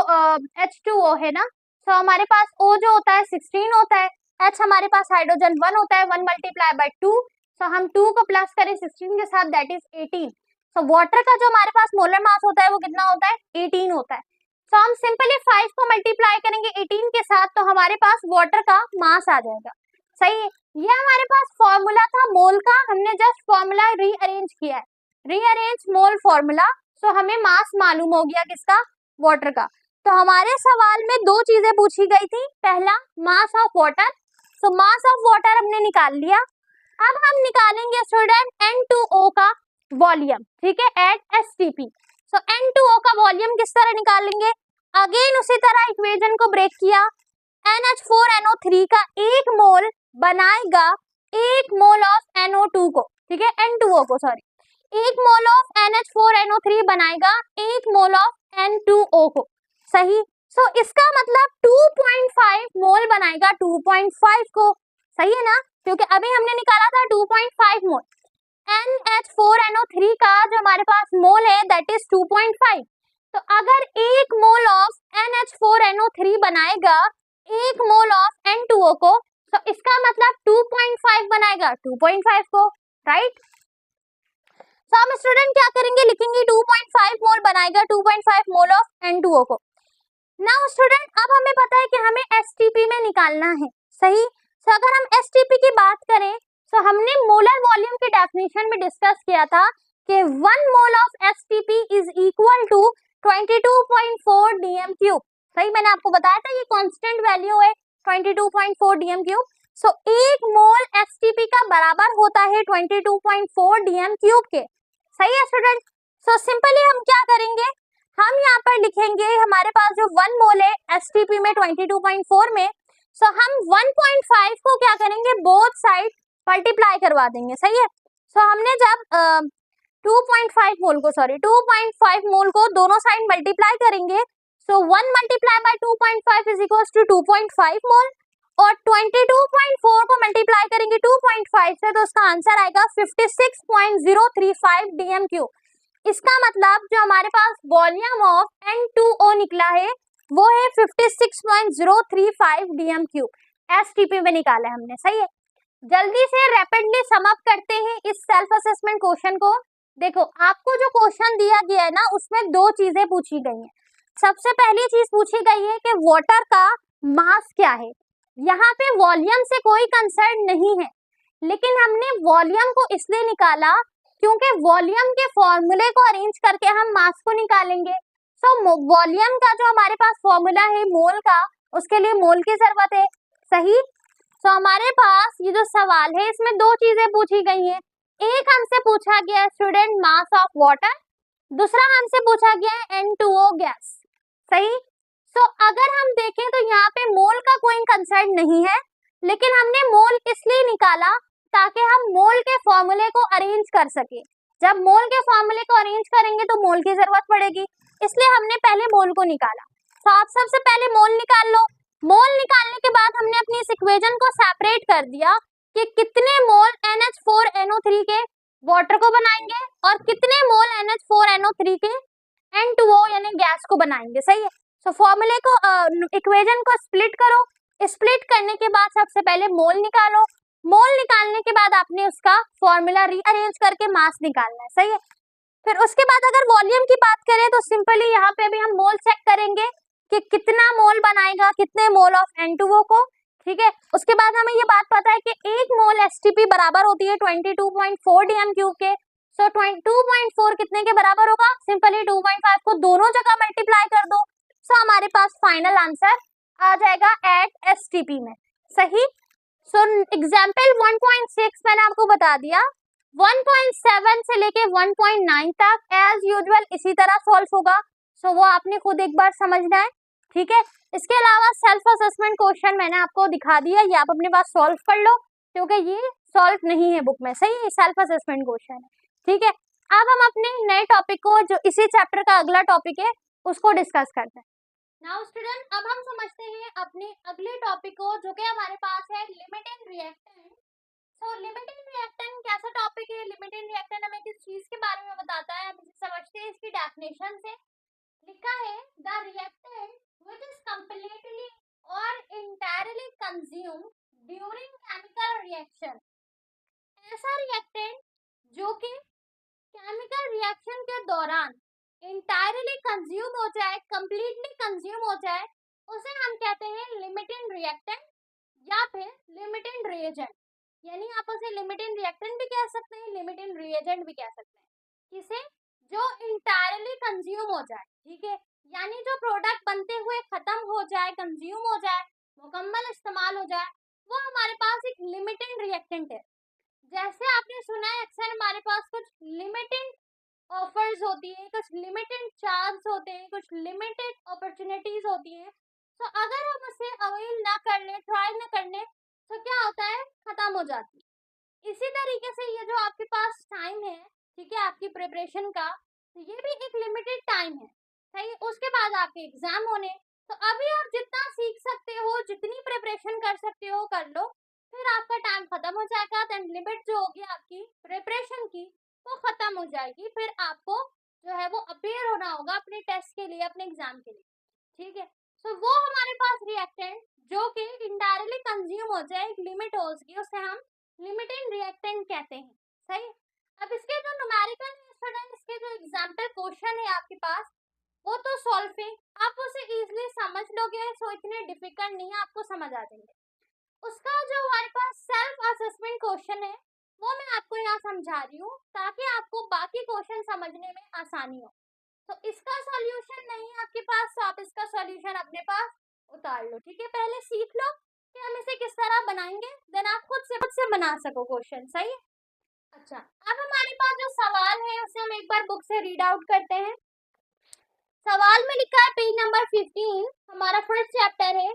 [SPEAKER 1] H2O है ना, तो हमारे पास O जो होता है 16 होता है, H हमारे पास हाइड्रोजन 1 होता है, 1 मल्टीप्लाई बाय 2, सो हम 2 को प्लस करें 16 के साथ दैट इज 18। सो वाटर का जो हमारे पास मोलर मास होता है वो कितना होता है, 18 होता है। सो हम सिंपली 5 को मल्टीप्लाई करेंगे 18 के साथ, तो हमारे पास वाटर का मास आ जाएगा, सही है। ये हमारे पास फॉर्मूला था मोल का, हमने जस्ट फॉर्मूला रीअरेंज किया है, रीअरेंज मोल फॉर्मूला। सो हमें मास मालूम हो गया किसका, वाटर का। तो हमारे सवाल में 2 चीजें पूछी गई थी, पहला mass of water, so mass of water हमने निकाल लिया। अब हम निकालेंगे स्टूडेंट N2O का वॉल्यूम, ठीक है, एट STP। सो N2O का वॉल्यूम किस तरह निकालेंगे, अगेन उसी तरह इक्वेशन को ब्रेक किया, NH4NO3 का 1 मोल बनाएगा 1 मोल ऑफ NO2 को, ठीक है, N2O को, सॉरी, 1 मोल ऑफ NH4NO3 बनाएगा 1 मोल ऑफ N2O को, सही। सो इसका मतलब 2.5 मोल बनाएगा 2.5 को, सही है ना, क्योंकि अभी हमने निकाला था 2.5 मोल। NH4NO3 का जो हमारे पास मोल है दैट इज 2.5, तो अगर 1 मोल ऑफ NH4NO3 बनाएगा 1 मोल ऑफ N2O को, तो इसका मतलब 2.5 बनाएगा 2.5 को, राइट। तो हम स्टूडेंट क्या करेंगे, लिखेंगे 2.5 मोल बनाएगा 2.5 मोल ऑफ N2O को। नाउ स्टूडेंट अब हमें पता है कि हमें STP में निकालना है, सही। तो अगर हम STP की बात करें, तो हमने मोलर वॉल्यूम की डेफिनेशन में डिस्कस किया था कि 1 mole of STP is equal to 22.4 dm³, सही। मैंने आपको बताया था ये कांस्टेंट वैल्यू है 22.4 dm³। सो 1 मोल STP का बराबर होता है 22.4 dm³ के, सही है स्टूडेंट। सो सिंपली हम क्या करेंगे, हम यहाँ पर लिखेंगे हमारे पास जो 1 मोल है STP में 22.4 में, सो हम 1.5 को क्या करेंगे, बोथ साइड मल्टीप्लाई करवा देंगे, सही है। सो हमने जब 2.5 मोल को 2.5 मोल को दोनों साइड मल्टीप्लाई करेंगे, so 1 multiply by 2.5 is equals to 2.5 mole, और 22.4 को मल्टीप्लाई करेंगे 2.5 से, तो उसका आंसर आएगा 56.035 dm³। इसका मतलब जो हमारे पास वॉल्यूम ऑफ N2O निकला है वो है 56.035 dm³। एसटीपी में निकाला है हमने, सही है। जल्दी से रैपिडली सम अप करते हैं इस सेल्फ असेसमेंट क्वेश्चन को। देखो, आपको जो क्वेश्चन दिया गया है ना, उसमें दो चीजें पूछी गई हैं। सबसे पहली चीज पूछी गई है कि वाटर का मास क्या है। यहाँ पे वॉल्यूम से कोई कंसर्न नहीं है, लेकिन हमने वॉल्यूम को इसलिए निकाला क्योंकि वॉल्यूम के फॉर्मूले को अरेंज करके हम मास को निकालेंगे। सो वॉल्यूम का जो हमारे पास फॉर्मूला है मोल का, उसके लिए मोल की जरूरत है, सही। तो हमारे पास ये जो सवाल है इसमें दो चीजें पूछी गई हैं। एक हमसे पूछा गया है स्टूडेंट मास ऑफ वाटर, दूसरा हमसे पूछा गया है N2O गैस, सही। सो अगर हम देखें तो यहाँ पे मोल का कोई कंसर्न नहीं है, लेकिन हमने मोल इसलिए निकाला ताकि हम मोल के फॉर्मूले को अरेंज कर सके। जब मोल के फॉर्मूले को अरेंज करेंगे तो मोल की जरूरत पड़ेगी, इसलिए हमने पहले मोल को निकाला। तो आप सबसे पहले मोल निकाल लो। मोल निकालने के बाद हमने अपनी इस इक्वेशन को सेपरेट कर दिया कि कितने मोल NH4NO3 के वाटर को बनाएंगे और कितने मोल NH4NO3 के N2O यानी गैस को बनाएंगे, सही है। तो फॉर्मूले को इक्वेशन को स्प्लिट करो। स्प्लिट करने के बाद सबसे पहले मोल निकालो। मोल निकालने के बाद आपने उसका फॉर्मूला रीअरेंज करके मास निकालना है, सही है। फिर उसके बाद अगर वॉल्यूम की बात करें तो सिंपली यहाँ पे भी हम मोल चेक करेंगे कि कितना मोल बनाएगा, कितने मोल ऑफ N2O को, ठीक है। उसके बाद हमें ये बात पता है कि एक मोल एसटीपी बराबर होती है 22.4 dm³ के। सो 2.4 कितने के बराबर होगा, सिंपली 2.5 को दोनों जगह मल्टीप्लाई कर दो। सो हमारे पास फाइनल आंसर आ जाएगा एट एसटीपी में, सही। सो एग्जाम्पल 1.6 मैंने आपको बता दिया, 1.7 से लेके 1.9 तक एज यूजुअल इसी तरह सॉल्व होगा। सो वो आपने खुद एक बार समझना है, ठीक है। इसके अलावा सेल्फ असेसमेंट क्वेश्चन मैंने आपको दिखा दिया, ये आप अपने पास सॉल्व कर लो क्योंकि ये सॉल्व नहीं है बुक में, सही है, सेल्फ असेसमेंट क्वेश्चन है, ठीक है। अब हम अपने नए टॉपिक को, जो इसी चैप्टर का अगला टॉपिक है, उसको डिस्कस करते हैं। नाउ स्टूडेंट, अब हम समझते हैं अपने अगले टॉपिक को, जो कि हमारे पास है लिमिट इन रिएक्टेंट। तो लिमिट इन रिएक्टेंट कैसा टॉपिक है? लिमिट इन रिएक्टेंट हमें किस चीज के बारे में बताता है, हम इसे समझते हैं इसकी डेफिनेशन से। लिखा है the reactant which is completely or entirely consumed during chemical reaction। ऐसा रिएक्टेंट जो कि केमिकल रिएक्शन के दौरान entirely कंज्यूम हो जाए, completely कंज्यूम हो जाए, उसे हम कहते हैं लिमिट इन रिएक्टेंट या फिर लिमिट इन रिएजेंट। यानी आप उसे लिमिट इन रिएक्टेंट भी कह सकते हैं, लिमिट इन रिएजेंट भी कह सकते हैं। किसे? जो इंटायरली कंज्यूम हो जाए, ठीक है, यानी जो प्रोडक्ट बनते हुए खत्म हो जाए, कंज्यूम हो जाए, मुकम्मल इस्तेमाल हो जाए, वो हमारे पास एक लिमिट इन रिएक्टेंट है। जैसे आपने सुना है अक्सर हमारे पास कुछ लिमिटेड ऑफर्स होती है, कुछ लिमिटेड चांस होते हैं, कुछ लिमिटेड अपॉर्चुनिटीज होती हैं। तो अगर हम उसे अवेल ना कर ले, ट्राई ना कर ले, तो क्या होता है, खत्म हो जाती है। इसी तरीके से ये जो आपके पास टाइम है, ठीक है, आपकी प्रिपरेशन का, तो ये भी एक लिमिटेड टाइम है, सही। उसके बाद आपके एग्जाम होने, तो अभी आप जितना सीख सकते हो, जितनी प्रिपरेशन कर सकते हो कर लो, फिर आपका टाइम खत्म हो जाएगा, देन लिमिट जो होगी आपकी प्रिपरेशन की वो खत्म हो जाएगी। फिर आपको जो है वो अपेयर होना होगा अपने टेस्ट के लिए, अपने एग्जाम के लिए, ठीक है। सो वो हमारे पास रिएक्टेंट जो कि इनडायरेक्टली कंज्यूम हो जाए, एक लिमिट हो उसकी, उसे हम लिमिट इन रिएक्टेंट कहते हैं, सही। अब इसके जो न्यूमेरिकल स्टूडेंट, इसके जो एग्जाम्पल क्वेश्चन है आपके पास, वो तो सॉल्विंग, आप उसे इजीली समझ लोगे, सो इतने डिफिकल्ट नहीं है, आपको समझ आ जाएंगे। उसका जो हमारे पास सेल्फ असेसमेंट क्वेश्चन है वो मैं आपको यहाँ समझा रही हूँ ताकि आपको बाकी क्वेश्चन समझने में आसानी हो। तो इसका सॉल्यूशन नहीं है आपके पास, तो आप इसका सॉल्यूशन अपने पास उतार लो, ठीक है। पहले सीख लो कि हम इसे किस तरह बनाएंगे, देन आप खुद से बना सको क्वेश्चन, सही है। अच्छा, अब हमारे पास जो सवाल है उसे हम एक बार बुक से रीड आउट करते हैं। सवाल में लिखा है पेज नंबर 15, हमारा फर्स्ट चैप्टर है,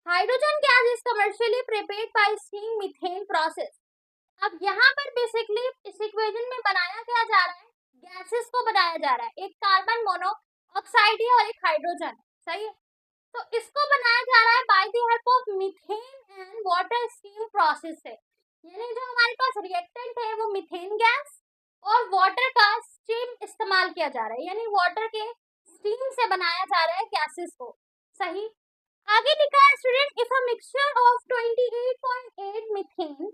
[SPEAKER 1] hydrogen gas is commercially prepared by steam methane process. अब यहाँ पर बेसिकली इस इक्वेशन में बनाया क्या जा रहा है, गैसेस को बनाया जा रहा है, एक कार्बन मोनोऑक्साइड है और एक हाइड्रोजन, सही है। तो इसको बनाया जा रहा है by the help of methane and water steam process से, यानी जो हमारे पास रिएक्टेंट है वो मीथेन गैस और वाटर का स्टीम इस्तेमाल किया जा रहा है, यानी वाटर के स्टीम से बनाया जा रहा है गैसेस को, सही। आगे लिखा है student, if a mixture of 28.8 methane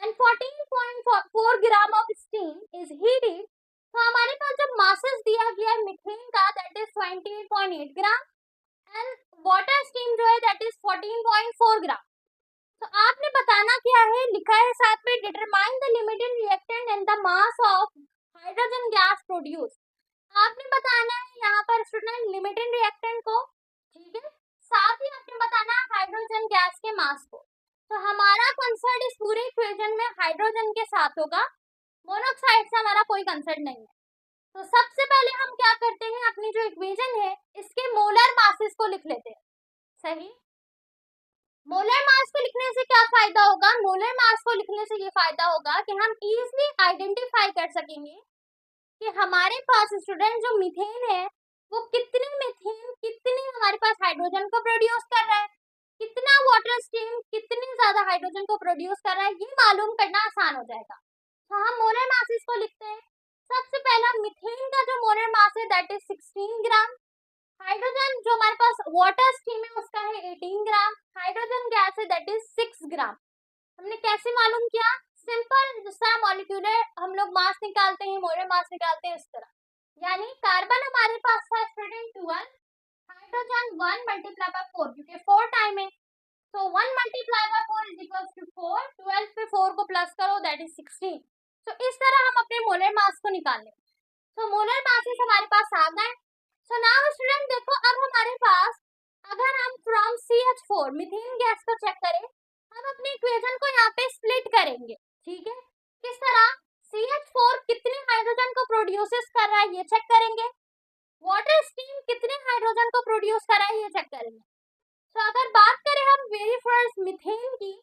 [SPEAKER 1] and 14.4 gram of steam is heated, तो हमारे पास जब मासेस दिया गया है मीथेन का that is 28.8 gram and water steam जो है दैट इज 14.4 ग्राम। तो आपने बताना क्या है, लिखा है साथ में determine the limited reactant and the mass of hydrogen gas produce. आपने बताना है यहाँ पर स्टूडेंट लिमिटेड रिएक्टेंट को, ठीक है, साथ ही आपने बताना है हाइड्रोजन गैस के मास को। तो हमारा कंसर्न इस पूरे इक्वेशन में हाइड्रोजन के साथ होगा, मोनोऑक्साइड से हमारा कोई कंसर्न नहीं है। तो सबसे पहले हम क्या करते हैं, अपनी जो इक्वेशन है इसके मोलर मासेस को लिख लेते हैं, सही। मोलर मास को लिखने से क्या फायदा होगा, मोलर मास को लिखने से ये फायदा होगा कि हम इजीली आइडेंटिफाई कर सकेंगे कि हमारे पास स्टूडेंट जो मीथेन है वो कितने मीथेन कितने हमारे पास हाइड्रोजन को प्रोड्यूस कर रहा है, कितना वाटर स्टीम कितने ज्यादा हाइड्रोजन को प्रोड्यूस कर रहा है, ये मालूम करना आसान हो जाएगा। तो हम मोलर मासेस को लिखते हैं। सबसे पहला मीथेन का जो मोलर मास है दैट इज 16 ग्राम, हाइड्रोजन जो हमारे पास वाटर स्टीम है उसका है 18 ग्राम, हाइड्रोजन गैस है दैट इज 6 ग्राम। हमने कैसे मालूम किया, सिंपल जिसका मॉलिक्यूलर हम लोग मास निकालते हैं, मोलर मास निकालते हैं, इस तरह। यानी कार्बन हमारे पास था स्टूडेंट 12, हाइड्रोजन 1 मल्टीप्लाई बाय 4 क्योंकि 4 टाइम है, तो 1 multiply by 4 is equals to 4, 12 पे 4 को प्लस करो दैट इज 16। तो इस तरह हम अपने मोलर मास को निकाल लेंगे। तो मोलर मासेस हमारे पास आ गए। सो नाउ स्टूडेंट देखो, अब हमारे पास अगर हम फ्रॉम CH4 मीथेन गैस को चेक करें, हम अपनी इक्वेशन को यहाँ पे स्प्लिट करेंगे, ठीक है। किस तरह, CH4 कितने हाइड्रोजन को प्रोड्यूसेस कर रहा है ये चेक करेंगे, वाटर स्टीम कितने हाइड्रोजन को प्रोड्यूस कर रहा है ये चेक करेंगे। तो अगर बात करें हम वेरी फर्स्ट मीथेन की,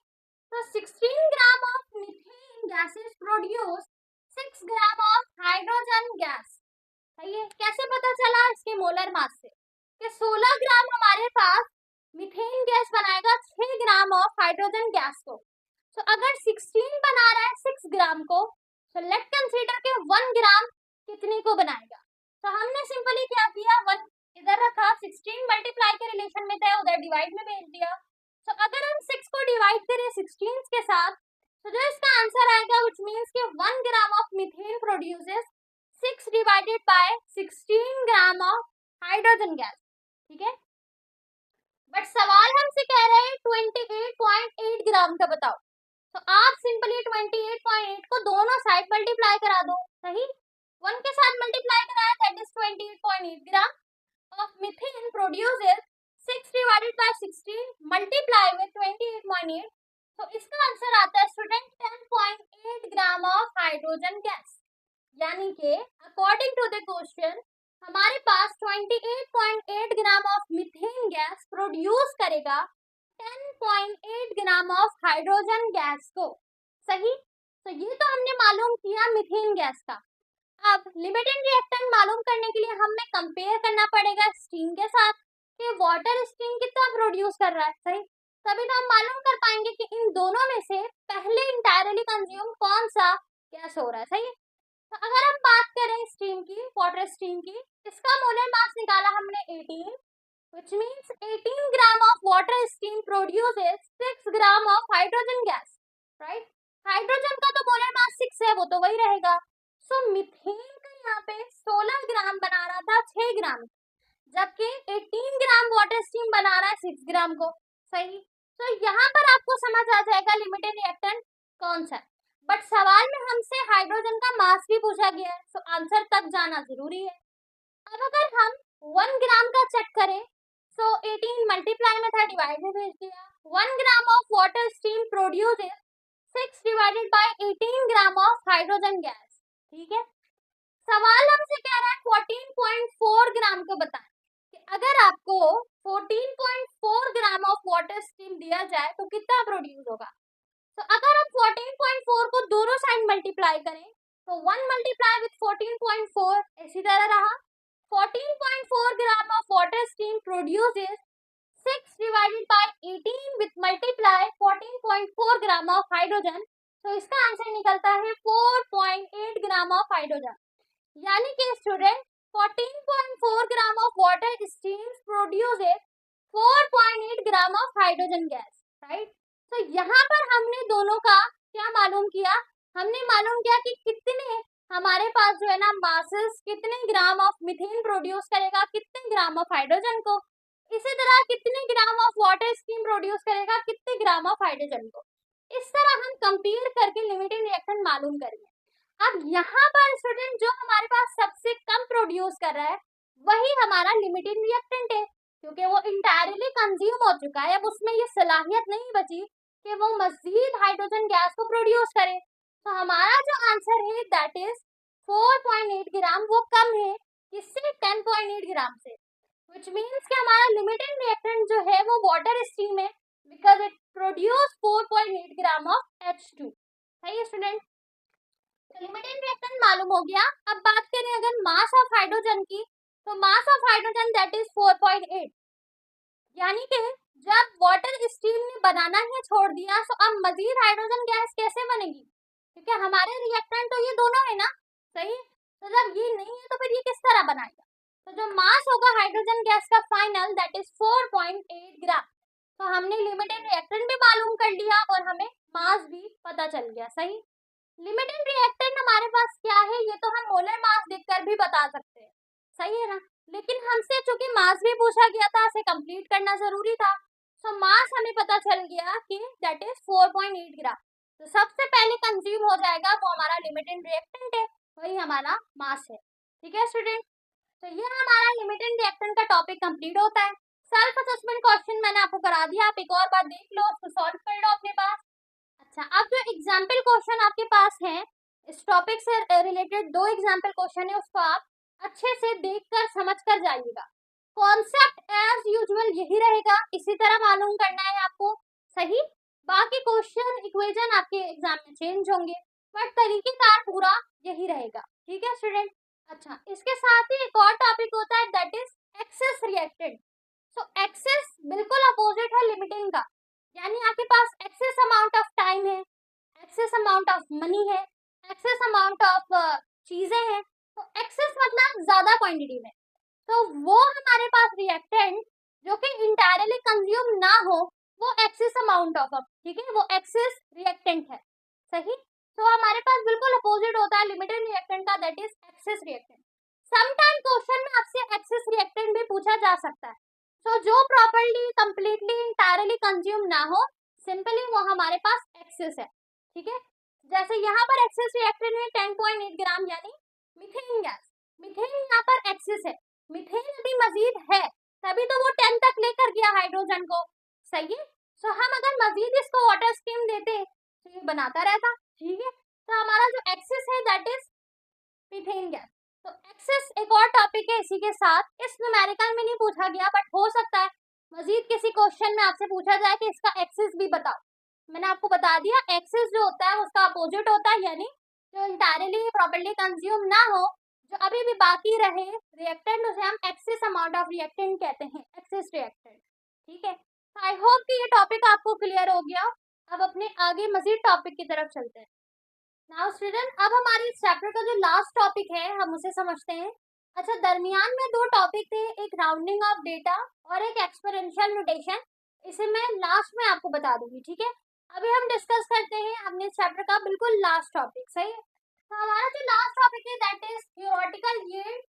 [SPEAKER 1] तो 16 gram of methane gases produce 6 gram of hydrogen gas, सही है। कैसे पता चला, इसके मोलर मास से, कि 16 ग्राम हमारे पास मीथेन गैस बनाएगा 6 ग्राम ऑफ हाइड्रोजन गैस को। तो अगर 16 बना रहा है 6 ग्राम को, तो लेट कंसीडर के 1 ग्राम कितने को बनाएगा। तो हमने सिंपली क्या किया, 1 इधर रखा, 16 मल्टीप्लाई के रिलेशन में था, उधर डिवाइड में भेज दिया। तो अगर हम 6 को डिवाइड करें 16 के साथ, तो जो इसका आंसर आएगा व्हिच मींस कि 1 gram of methane produces 6 divided by 16 gram of hydrogen gas, ठीक है। बट सवाल हमसे कह रहे हैं 28.8 ग्राम का बताओ। तो आप सिंपली 28.8 को दोनों साइड मल्टीप्लाई करा दो, सही। 1 के साथ मल्टीप्लाई कराया that is 28.8 gram of methane produces 6 divided by 16 multiply with 28.8, तो इसका आंसर आता है student 10.8 gram of hydrogen gas. यानी कि अकॉर्डिंग टू द क्वेश्चन हमारे पास 28.8 gram of methane gas produce करेगा 10.8 ग्राम ऑफ हाइड्रोजन गैस को, सही। तो ये तो हमने मालूम किया मीथेन गैस का। अब लिमिटेड रिएक्टेंट मालूम करने के लिए हमें कंपेयर करना पड़ेगा स्टीम के साथ कि वाटर स्टीम कितना प्रोड्यूस कर रहा है, सही। तभी तो हम मालूम कर पाएंगे कि इन दोनों में से पहले इंटायरली कंज्यूम कौन सा गैस हो रहा है, सही। तो अगर हम बात करें स्टीम की, वाटर स्टीम की, इसका मोलर मास निकाला हमने 18, which means 18 gram of water steam produces 6 gram of hydrogen gas, right. Hydrogen का तो मोलर मास 6 है, वो तो वही रहेगा। सो मीथेन का यहाँ पे 16 ग्राम बना रहा था 6 ग्राम, जबकि 18 ग्राम वाटर स्टीम बना रहा है 6 ग्राम को, सही। तो यहाँ पर आपको समझ आ जाएगा लिमिटेड रिएक्टेंट कौन सा है। बट सवाल में हमसे हाइड्रोजन का मास भी पूछा गया है, तो आंसर तक जाना जरूरी है। अब अगर हम 1 ग्राम का चेक करें, सो 18 मल्टीप्लाई में था, डिवाइड में भेज दिया। 1 gram of water steam produces 6 divided by 18 gram of hydrogen gas, ठीक है। सवाल हमसे कह रहा है 14.4 ग्राम को बताएं कि अगर आपको 14.4 ग्राम ऑफ वाटर स्टीम दिया जाए तो कितना प्रोड्यूस होगा। तो अगर हम 14.4 को दोनों साइड मल्टीप्लाई करें तो 1 मल्टीप्लाई विथ 14.4 इसी तरह रहा। 14.4 gram of water steam produces 6 divided by 18 with multiply 14.4 gram of hydrogen. तो इसका आंसर निकलता है 4.8 ग्राम ऑफ हाइड्रोजन। यानी कि student 14.4 gram of water steam produces 4.8 gram of hydrogen gas, right. तो यहाँ पर हमने दोनों का क्या मालूम किया, हमने मालूम किया कि कितने हमारे पास जो है ना मासेस कितने ग्राम ऑफ मीथेन प्रोड्यूस करेगा, कितने ग्राम ऑफ हाइड्रोजन को। इसी तरह कितने gram of water steam produce करेगा, कितने ग्राम ऑफ हाइड्रोजन को। इस तरह हम कंपेयर करके लिमिटिंग रिएक्टेंट मालूम करेंगे। अब यहाँ पर स्टूडेंट जो हमारे पास सबसे कम प्रोड्यूस कर रहा है वही हमारा लिमिटिंग रिएक्टेंट है, क्योंकि वो इंटायरली कंज्यूम हो चुका है। अब उसमें ये सलाहियत नहीं बची कि वो मजीद हाइड्रोजन गैस को प्रोड्यूस करे। तो हमारा जो आंसर है दैट इज 4.8 ग्राम, वो कम है किससे, 10.8 ग्राम से। व्हिच मींस कि हमारा लिमिटिंग रिएक्टेंट जो है वो वाटर स्टीम है, because it produce 4.8 gram of H2। सही है स्टूडेंट, तो लिमिटिंग रिएक्टेंट मालूम हो गया। अब बात करें अगर मास ऑफ हाइड्रोजन की, तो mass of hydrogen that is 4.8। यानी कि जब वाटर स्टीम ने बनाना ही छोड़ दिया तो अब मजीद हाइड्रोजन गैस कैसे बनेगी, क्योंकि हमारे रिएक्टेंट तो ये दोनों है ना, सही। तो जब ये नहीं है तो फिर ये किस तरह बनाएगा। तो जो मास होगा हाइड्रोजन गैस का फाइनल दैट इज 4.8 ग्राम। तो हमने लिमिटेड रिएक्टेंट भी मालूम कर लिया और हमें मास भी पता चल गया, सही। लिमिटेड रिएक्टेंट हमारे पास क्या है ये तो हम मोलर मास देखकर भी बता सकते हैं, सही है ना। लेकिन हमसे चूंकि मास भी पूछा गया था, इसे कंप्लीट करना जरूरी था। तो मास हमें पता चल गया कि दैट इज 4.8 ग्राम। तो सबसे पहले कंज्यूम हो जाएगा वो हमारा लिमिटेड रिएक्टेंट है, वही हमारा मास है। ठीक है स्टूडेंट, तो ये हमारा लिमिटेड रिएक्टेंट का टॉपिक कंप्लीट होता है। सेल्फ असेसमेंट क्वेश्चन मैंने आपको करा दिया, आप एक और बार देख लो, उसको सॉल्व कर लो अपने पास। अच्छा, अब जो एग्जाम्पल क्वेश्चन आपके पास है इस टॉपिक से रिलेटेड, 2 एग्जाम्पल क्वेश्चन है, उसको आप अच्छे से देखकर समझकर जाइएगा। कॉन्सेप्ट एज यूजुअल यही रहेगा, इसी तरह मालूम करना है आपको, सही। बाकी क्वेश्चन इक्वेशन आपके एग्जाम में चेंज होंगे, बट तरीकेकार पूरा यही रहेगा। ठीक है स्टूडेंट। अच्छा, इसके साथ ही एक और टॉपिक होता है that is excess reactant. So excess बिल्कुल अपोजिट है लिमिटिंग का, यानी आपके पास एक्सेस अमाउंट ऑफ टाइम है, एक्सेस अमाउंट ऑफ मनी है, एक्सेस अमाउंट ऑफ चीजें हैं। तो एक्सेस मतलब ज्यादा क्वांटिटी में, तो वो हमारे पास रिएक्टेंट जो कि इंटायरली कंज्यूम ना हो वो एक्सेस अमाउंट ऑफ, ठीक है, वो एक्सेस रिएक्टेंट है, सही। तो हमारे पास बिल्कुल अपोजिट होता है लिमिटेड रिएक्टेंट का, that is excess reactant. Sometime question में आपसे एक्सेस रिएक्टेंट भी पूछा जा सकता है। तो जो प्रॉपर्ली कंप्लीटली इंटायरली कंज्यूम ना हो, सिंपली वो हमारे पास एक्सेस है। ठीक है, जैसे यहाँ पर एक्सेस रिएक्टेंट है 10.8 ग्राम यानी मीथेन गैस। मीथेन यहाँ पर एक्सेस है, मीथेन अभी मजीद है, तभी तो वो 10 तक लेकर गया हाइड्रोजन को, सही है। तो हम अगर मजीद इसको वाटर स्टीम देते तो ये बनाता रहता, ठीक है। तो हमारा जो एक्सेस है दैट इज मीथेन गैस। तो एक्सेस एक और टॉपिक है इसी के साथ, इस न्यूमेरिकल में नहीं पूछा गया, बट हो सकता है मजीद किसी क्वेश्चन में आपसे पूछा जाए कि इसका एक्सेस भी बताओ। मैंने आपको बता दिया एक्सेस जो होता है उसका अपोजिट होता है, यानी जो इंटायरली प्रॉपर्ली कंज्यूम ना हो, जो अभी भी बाकी रहे रिएक्टेंट, उसे हम एक्सेस अमाउंट ऑफ रिएक्टेंट कहते हैं, एक्सेस रिएक्टेंट। ठीक है, आई होप कि ये टॉपिक आपको क्लियर हो गया। अब अपने आगे मजीद टॉपिक की तरफ चलते हैं। नाउ स्टूडेंट, अब हमारे इस चैप्टर का जो लास्ट टॉपिक है हम उसे समझते हैं। अच्छा, दरमियान में 2 टॉपिक थे, एक राउंडिंग ऑफ डेटा और एक एक्सपोनेंशियल नोटेशन, इसे मैं लास्ट में आपको बता दूंगी, ठीक है। अभी हम डिस्कस करते हैं अपने चैप्टर का बिल्कुल लास्ट टॉपिक, सही है। तो हमारा जो लास्ट टॉपिक है that is theoretical yield,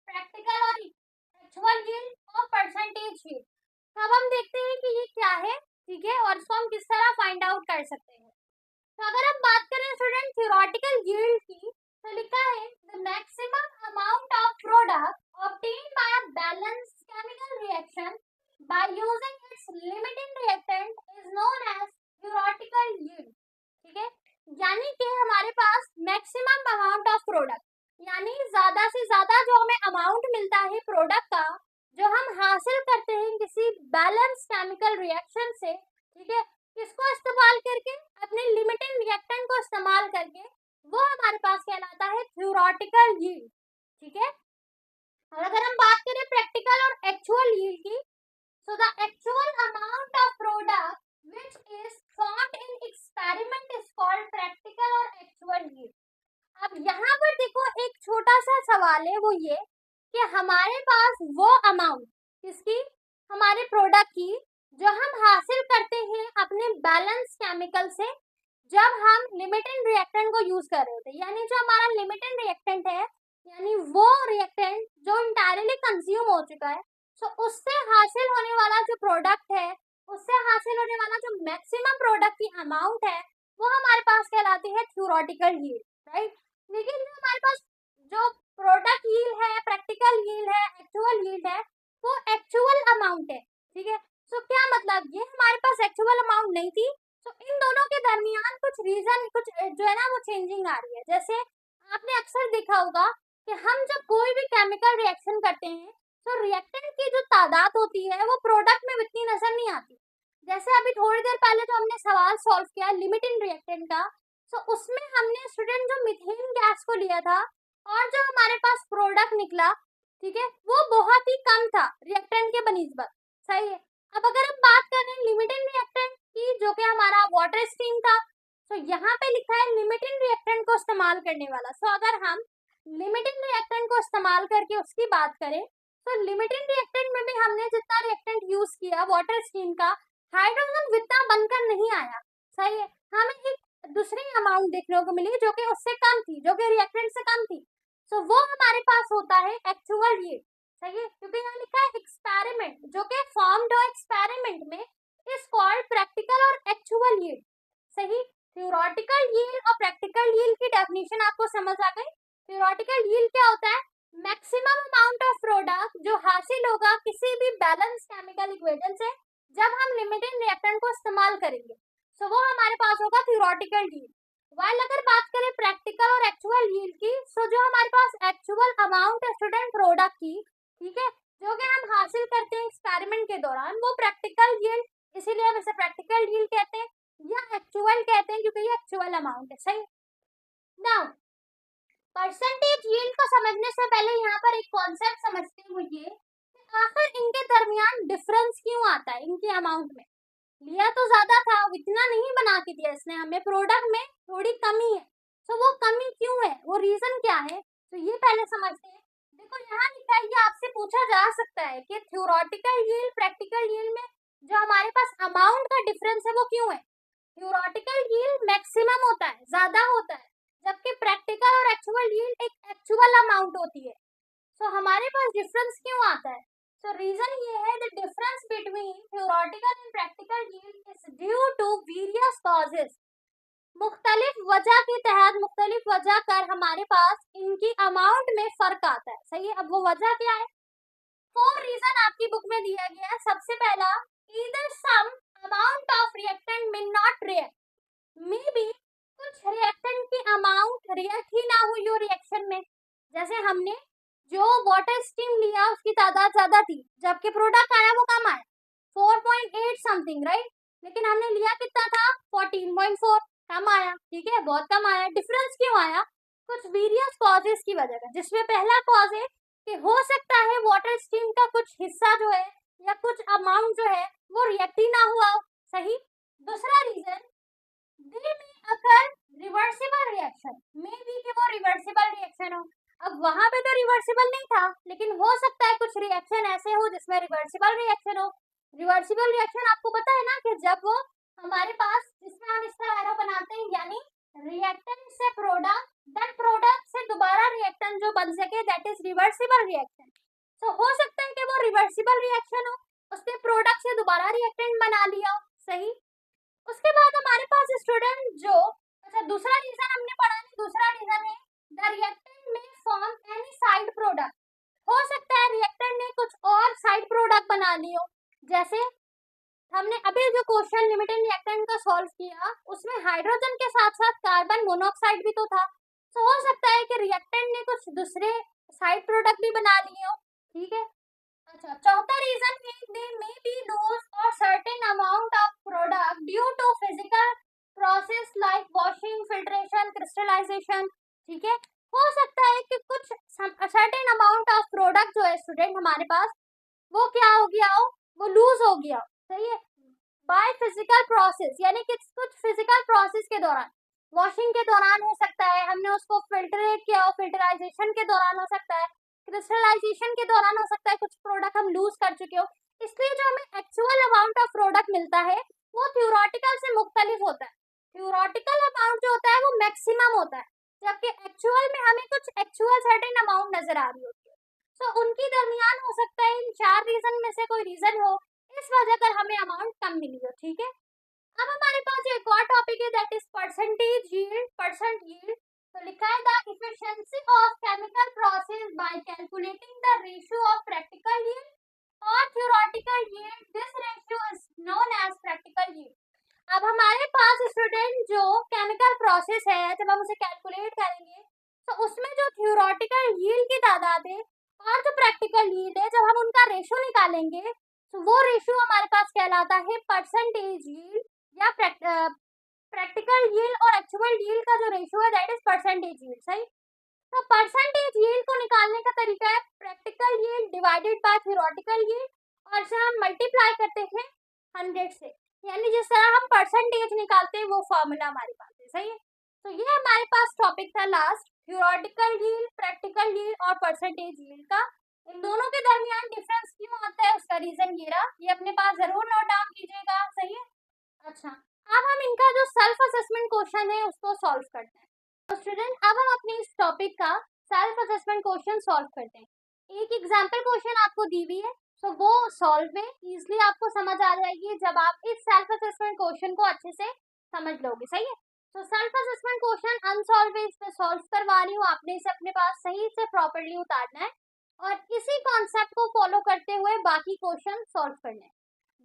[SPEAKER 1] practical और एक्चुअल यील्ड और परसेंटेज यील्ड। अब हम देखते हैं कि ये क्या है, ठीक है, और इसको हम किस तरह फाइंड आउट कर सकते हैं। तो अगर हम बात करें स्टूडेंट थ्योरेटिकल यील्ड की, तो लिखा है the maximum amount of product obtained by a balanced chemical reaction by using its limiting reactant is known as theoretical yield. ठीक है, यानी कि हमारे पास मैक्सिमम अमाउंट ऑफ प्रोडक्ट, यानी ज्यादा से ज्यादा जो हमें अमाउंट मिलता है प्रोडक्ट का, जो हम हासिल करते हैं किसी बैलेंस केमिकल रिएक्शन से, ठीक है, किसको इस्तेमाल करके, अपने लिमिटिंग रिएक्टेंट को इस्तेमाल करके, वो हमारे पास कहलाता है थ्योरेटिकल यील्ड। ठीक है, और अगर हम बात करें प्रैक्टिकल और एक्चुअल यील्ड की, so the actual amount of product which is formed in experiment is called practical or actual yield। अब यहाँ पर देखो एक छोटा सा सवाल है, वो ये कि हमारे पास वो अमाउंट किसकी, हमारे प्रोडक्ट की, जो हम हासिल करते हैं अपने बैलेंस केमिकल से जब हम लिमिटेड रिएक्टेंट को यूज कर रहे होते हैं, यानी जो हमारा लिमिटेड रिएक्टेंट है, यानी वो रिएक्टेंट जो इंटायरली कंज्यूम हो चुका है, तो उससे हासिल होने वाला जो प्रोडक्ट है, उससे हासिल होने वाला जो मैक्सिमम प्रोडक्ट की अमाउंट है, वो हमारे पास कहलाती है थ्योरेटिकल यील्ड, राइट। लेकिन जो हमारे पास जो प्रोडक्ट यील्ड है, प्रैक्टिकल यील्ड है, एक्चुअल यील्ड है, वो एक्चुअल अमाउंट है। ठीक है, तो क्या मतलब, ये हमारे पास एक्चुअल अमाउंट नहीं थी, तो इन दोनों के दरमियान कुछ रीजन, कुछ जो है ना वो चेंजिंग आ रही है। जैसे आपने अक्सर देखा होगा कि हम जब कोई भी केमिकल रिएक्शन करते हैं, तो रिएक्टेंट की जो तादाद होती है वो प्रोडक्ट में इतनी नजर नहीं आती। जैसे अभी थोड़ी देर पहले जो हमने सवाल सॉल्व किया लिमिटिंग रिएक्टेंट का, तो उसमें हमने स्टूडेंट जो मीथेन गैस को लिया था और जो हमारे पास प्रोडक्ट निकला, ठीक है, वो बहुत ही कम था रिएक्टेंट के बनिस्बत। सही है। अब अगर हम बात कर रहे हैं लिमिटिंग रिएक्टेंट की, जो कि हमारा वाटर स्ट्रीम था, तो यहाँ पे लिखा है लिमिटिंग रिएक्टेंट को इस्तेमाल करने वाला। सो अगर हम लिमिटिंग रिएक्टेंट को इस्तेमाल करके उसकी बात करें, तो लिमिटिंग रिएक्टेंट में भी हमने जितना रिएक्टेंट यूज किया वाटर स्ट्रीम का, हाइड्रोजन इतना बनकर नहीं आया। सही है, हमें एक दूसरी अमाउंट देखने को मिली जो कि उससे कम थी, जो कि रिएक्टेंट से कम थी। सो वो हमारे पास होता है एक्चुअल यील्ड। सही है, क्योंकि यहाँ लिखा है एक्सपेरिमेंट, जो कि फॉर्म्ड हो एक्सपेरिमेंट में, इज कॉल्ड प्रैक्टिकल और एक्चुअल यील्ड। सही, थ्योरेटिकल यील्ड और प्रैक्टिकल यील्ड की डेफिनेशन आपको समझ आ गई। थ्योरेटिकल यील्ड क्या होता है, मैक्सिमम अमाउंट ऑफ प्रोडक्ट जो हासिल होगा किसी भी बैलेंस केमिकल इक्वेशन से जब हम लिमिटेड रिएक्टेंट को इस्तेमाल करेंगे, तो वो हमारे पास होगा थ्योरेटिकल यील्ड। वाइल अगर बात करें प्रैक्टिकल और एक्चुअल यील्ड की, तो जो हमारे पास एक्चुअल अमाउंट है स्टूडेंट प्रोडक्ट की, ठीक है, जो कि हम हासिल करते हैं एक्सपेरिमेंट के दौरान, वो प्रैक्टिकल यील्ड, इसीलिए हम इसे प्रैक्टिकल यील्ड कहते हैं या एक्चुअल कहते हैं, क्योंकि ये एक्चुअल अमाउंट है। सही। नाउ परसेंटेज यील्ड को समझने से पहले यहाँ पर एक कॉन्सेप्ट समझते हैं, वो ये कि आखिर इनके दरमियान डिफरेंस क्यों आता है। इनके अमाउंट में लिया तो ज्यादा था, इतना नहीं बना के दिया इसने हमें, प्रोडक्ट में थोड़ी कमी है, तो वो कमी क्यों है, वो रीजन क्या है, तो ये पहले समझते हैं। देखो यहाँ लिखा है, ये आपसे पूछा जा सकता है कि थ्योरेटिकल यील्ड प्रैक्टिकल यील्ड में जो हमारे पास अमाउंट का डिफरेंस है वो क्यों है। थ्योरेटिकल यील्ड मैक्सिमम होता है, ज्यादा होता है, जबकि प्रैक्टिकल और एक्चुअल यील्ड एक एक्चुअल अमाउंट होती है। तो हमारे पास डिफरेंस क्यों आता है, so reason ये है, the difference between theoretical and practical yield is due to various causes। मुख्तलिफ वजह के तहत, मुख्तलिफ वजह कर हमारे पास इनकी अमाउंट में फर्क आता है। सही है, अब वो वजह क्या है, 4 रीजन आपकी बुक में दिया गया है। सबसे पहला, either some amount of reactant may not react, may be कुछ रिएक्टेंट की अमाउंट रिएक्ट ही ना हुई हो रिएक्शन में। जैसे हमने जो वाटर स्टीम लिया उसकी तादाद ज्यादा थी, जबकि प्रोडक्ट आया वो कम आया, 4.8 समथिंग, राइट, लेकिन हमने लिया कितना था, 14.4, कम आया। ठीक है, बहुत कम आया। डिफरेंस क्यों आया, कुछ वेरियस कॉजेस की वजह से, जिसमें पहला कॉज है कि हो सकता है वाटर स्टीम का कुछ हिस्सा जो है या कुछ अमाउंट जो है वो रिएक्ट ही ना हुआ हो। सही। दूसरा रीजन, दे में अकर रिवर्सिबल रिएक्शन, मे बी कि वो रिवर्सिबल रिएक्शन हो। अब वहां पे तो रिवर्सिबल नहीं था, लेकिन हो सकता है कुछ रिएक्शन ऐसे हो जिसमें रिवर्सिबल रिएक्शन हो। रिवर्सिबल रिएक्शन आपको पता है ना कि जब वो हमारे पास, जिसमें हम इस तरह एरो बनाते हैं, यानी रिएक्टेंट से प्रोडक्ट, दैट प्रोडक्ट से दोबारा रिएक्टेंट जो बन सके, दैट इज रिवर्सिबल रिएक्शन। तो हो सकता है कि वो रिवर्सिबल रिएक्शन हो, उसने प्रोडक्ट से दोबारा रिएक्टेंट बना लिया हो। सही। उसके बाद हमारे पास स्टूडेंट जो, अच्छा दूसरा रीजन हमने पढ़ा नहीं, दूसरा रीजन है द रिएक्टेंट में फॉर्म एनी साइड प्रोडक्ट। हो सकता है रिएक्टेंट ने कुछ और साइड प्रोडक्ट बना ली हो। जैसे हमने अभी जो क्वेश्चन लिमिटेड रिएक्टेंट का सॉल्व किया, उसमें हाइड्रोजन के साथ साथ कार्बन मोनोऑक्साइड भी तो था, तो हो सकता है कि रिएक्टेंट ने कुछ दूसरे साइड प्रोडक्ट भी बना लिए हो। ठीक है। अच्छा, चौथा रीजन है they may be lose or certain amount of product due to physical process like washing, filtration, crystallization. ठीक है, हो सकता है कि कुछ सर्टेन अमाउंट ऑफ प्रोडक्ट जो है स्टूडेंट हमारे पास वो क्या हो गया हो, वो लूज हो गया हो, सही है, बाय फिजिकल प्रोसेस, यानी कि कुछ फिजिकल प्रोसेस के दौरान, वॉशिंग के दौरान हो सकता है, हमने उसको फिल्टरेट किया हो, फिल्टराइजेशन के दौरान हो सकता है, क्रिस्टलाइजेशन के दौरान हो सकता है, कुछ प्रोडक्ट हम लूज कर चुके हो। इसलिए जो हमें एक्चुअल अमाउंट ऑफ प्रोडक्ट मिलता है वो थ्योरेटिकल से मुख्तलिफ होता है। थ्योरेटिकल अमाउंट जो होता है वो मैक्सिमम होता है, जबकि एक्चुअल में हमें कुछ एक्चुअल सर्टेन अमाउंट नजर आ रही होती है। तो उनकी दरमियान हो सकता है इन 4 रीजन में से कोई रीजन हो, इस वजह कर हमें अमाउंट कम मिली हो। ठीक है, अब हमारे पास एक और टॉपिक है that is percentage yield, percent yield. तो लिखा है the efficiency of chemical process by calculating the ratio of practical yield और theoretical yield, this ratio is known as practical yield. अब हमारे पास स्टूडेंट जो केमिकल प्रोसेस है, जब हम उसे कैलकुलेट करेंगे तो उसमें जो थ्योरेटिकल यील्ड की तादाद है और जो प्रैक्टिकल यील्ड है, जब हम उनका रेशियो निकालेंगे तो वो रेशियो हमारे पास कहलाता है परसेंटेज यील्ड, या प्रैक्टिकल यील्ड और एक्चुअल यील्ड का जो रेशियो है दैट इज परसेंटेज यील्ड। सही, तो परसेंटेज यील्ड को निकालने का तरीका है practical yield divided by theoretical yield, और इसे हम मल्टीप्लाई करते हैं 100 से, यानी जिस तरह हम परसेंटेज निकालते हैं वो फॉर्मूला हमारे पास है। सही है, तो ये हमारे पास टॉपिक था last, theoretical yield, practical yield और परसेंटेज यील्ड का। इन दोनों के दरमियान डिफरेंस क्यों आता है उसका रीजन ये रहा, ये अपने पास जरूर नोट डाउन कीजिएगा। सही है, अच्छा, अब हम इनका जो सेल्फ असेसमेंट क्वेश्चन है उसको सॉल्व करते हैं। तो स्टूडेंट अब हम अपने इस टॉपिक का सेल्फ असेसमेंट क्वेश्चन सॉल्व करते हैं। एक एग्जांपल क्वेश्चन आपको दी हुई है, तो वो सॉल्व है, इजीली आपको समझ आ जाएगी जब आप इस सेल्फ असेसमेंट क्वेश्चन को अच्छे से समझ लोगे। सही है, तो सेल्फ असेसमेंट क्वेश्चन अनसॉल्व है, इसमें सॉल्व करवा रही हूँ, आपने इसे अपने पास सही से प्रॉपर्ली उतारना है और इसी कॉन्सेप्ट को फॉलो करते हुए बाकी क्वेश्चन सॉल्व करने हैं।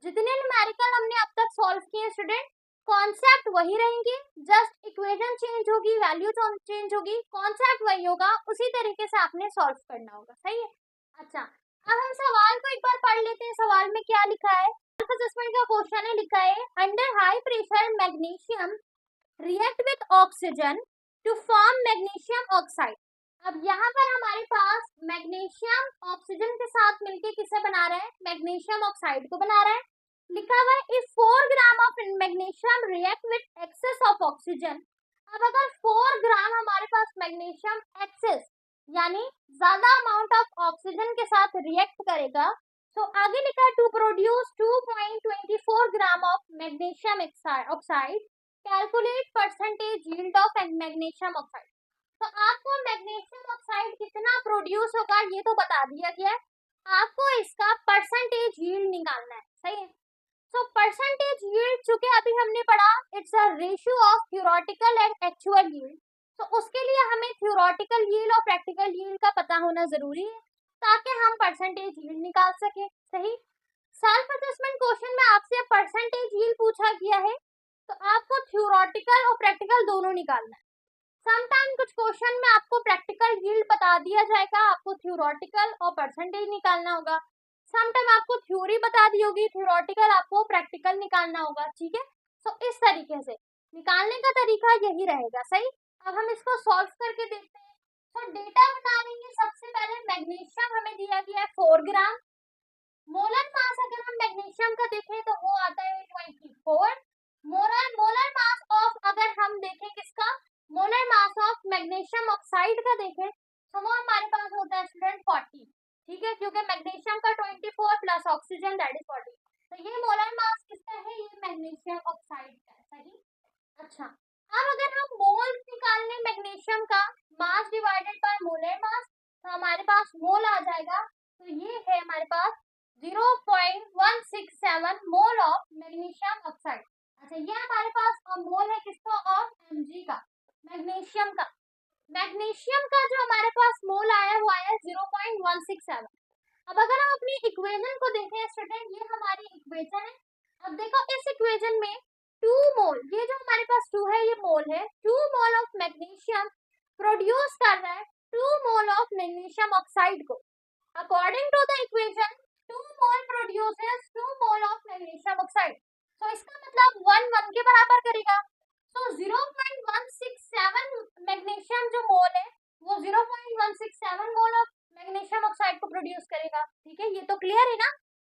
[SPEAKER 1] जितने न्यूमेरिकल हमने अब तक सॉल्व किए स्टूडेंट, कॉन्सेप्ट वही रहेंगे, जस्ट इक्वेशन चेंज होगी, वैल्यू चेंज होगी, कॉन्सेप्ट वही होगा, उसी तरीके से आपने सॉल्व करना होगा। सही है, अच्छा, अब हम सवाल को एक बार पढ़ लेते हैं। सवाल में क्या लिखा है, सेल्फ असेसमेंट का क्वेश्चन है, लिखा है under high pressure magnesium react with oxygen to form magnesium oxide. अब यहाँ पर हमारे पास मैग्नीशियम ऑक्सीजन के साथ मिलके किसे बना रहा है, मैग्नीशियम ऑक्साइड को बना रहा है। लिखा हुआ है if 4 gram of magnesium react with excess of oxygen. अब अगर 4 ग्राम हमारे पास मैग्नीशियम एक्सेस यानी ज्यादा अमाउंट ऑफ ऑक्सीजन के साथ रिएक्ट करेगा, तो आगे लिखा है to produce 2.24 gram of magnesium oxide, calculate percentage yield of magnesium oxide. तो आपको मैग्नीशियम ऑक्साइड कितना प्रोड्यूस होगा ये तो बता दिया गया है, आपको इसका परसेंटेज यील्ड निकालना है। सही है, तो परसेंटेज यील्ड चूंकि अभी हमने पढ़ा it's a ratio of theoretical and actual yield, तो उसके लिए हमें थ्योरेटिकल यील्ड और प्रैक्टिकल यील्ड का पता होना जरूरी है ताकि हम परसेंटेज यील्ड निकाल सके। सही, सेल्फ असेसमेंट क्वेश्चन में आपसे परसेंटेज यील्ड पूछा गया है, तो आपको थ्योरेटिकल और प्रैक्टिकल दोनों निकालना है। समटाइम कुछ क्वेश्चन में आपको प्रैक्टिकल यील्ड बता दिया जाएगा, आपको थ्योरेटिकल और परसेंटेज निकालना होगा। समटाइम आपको थ्योरी बता दी होगी, थ्योरेटिकल आपको प्रैक्टिकल निकालना होगा। ठीक है, तो इस तरीके से निकालने का तरीका यही रहेगा। सही, अब हम इसको सॉल्व करके देखते हैं। तो डेटा बता देंगे, सबसे पहले मैग्नीशियम हमें दिया गया है 4 ग्राम, मोलर मास अगर हम मैग्नीशियम का देखें तो वो आता है 24, मोलर मास ऑफ अगर हम देखें किसका, molar mass of magnesium oxide का देखें तो वो हमारे पास होता है स्टूडेंट 40। ठीक है, क्योंकि मैग्नीशियम का 24 प्लस ऑक्सीजन दैट इज 40, तो ये मोलर मास किसका है, ये मैग्नीशियम ऑक्साइड का है। सही, अच्छा, अब अगर हम मोल निकाल लें मैग्नीशियम का, मास डिवाइडेड बाय मोलर मास, तो हमारे पास मोल आ जाएगा, तो ये है हमारे पास 0.167 मोल ऑफ मैग्नीशियम ऑक्साइड। अच्छा, ये हमारे पास मोल है किसका, ऑफ Mg का, मैग्नीशियम का। मैग्नीशियम का जो हमारे पास मोल आया वो आया 0.167। अब अगर हम अपनी इक्वेशन को देखें स्टूडेंट, ये हमारी इक्वेशन है। अब देखो इस इक्वेशन में 2 मोल, ये जो हमारे पास 2 है ये मोल है, 2 मोल ऑफ मैग्नीशियम प्रोड्यूस कर रहा है 2 मोल ऑफ मैग्नीशियम ऑक्साइड को। According to the equation 2 mole produces 2 mole of magnesium oxide, तो इसका मतलब 1 1 के बराबर करेगा। तो 0.167 मैग्नीशियम जो मोल है वो 0.167 मोल ऑफ मैग्नीशियम ऑक्साइड को प्रोड्यूस करेगा। ठीक है, ये तो क्लियर है ना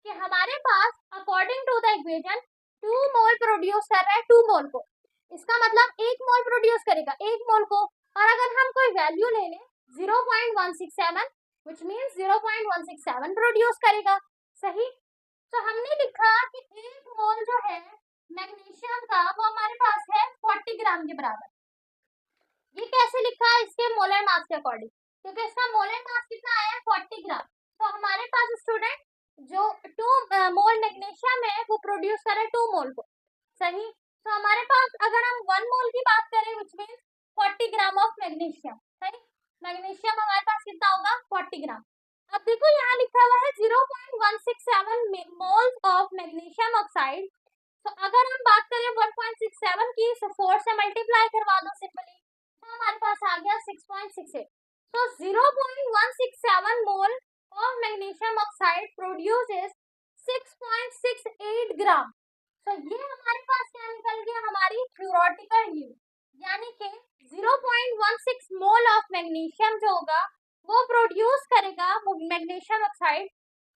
[SPEAKER 1] कि हमारे पास according to the equation 2 mole produce कर रहा है 2 मोल को, इसका मतलब 1 मोल प्रोड्यूस करेगा 1 मोल को। और अगर हम कोई वैल्यू ले लें 0.167 व्हिच मींस 0.167 प्रोड्यूस करेगा। सही, तो हमने लिखा कि 1 मोल जो है मैग्नीशियम का वो हमारे पास है 40 ग्राम के बराबर। ये कैसे लिखा है? इसके मोलर मास के अकॉर्डिंग, क्योंकि इसका मोलर मास कितना आया है 40 ग्राम। तो हमारे पास स्टूडेंट जो 2 मोल मैग्नीशियम है वो प्रोड्यूस कर रहा है 2 मोल को। सही, तो हमारे पास अगर हम 1 मोल की बात करें which means 40 gram of magnesium. सही, मैग्नीशियम हमारे पास कितना होगा 40 ग्राम। अब देखो यहाँ लिखा हुआ है 0.167 मोल्स ऑफ मैग्नीशियम ऑक्साइड। तो अगर हम बात करें 1.67 की, तो 4 से मल्टीप्लाई करवा दो सिंपली, तो हमारे पास आ गया 6.68। तो 0.167 मोल ऑफ मैग्नीशियम ऑक्साइड प्रोड्यूसेस 6.68 ग्राम। तो ये हमारे पास क्या निकल गया? हमारी थ्योरेटिकल यील्ड, यानी कि 0.16 मोल ऑफ मैग्नीशियम जो होगा वो प्रोड्यूस करेगा वो मैग्नीशियम ऑक्साइड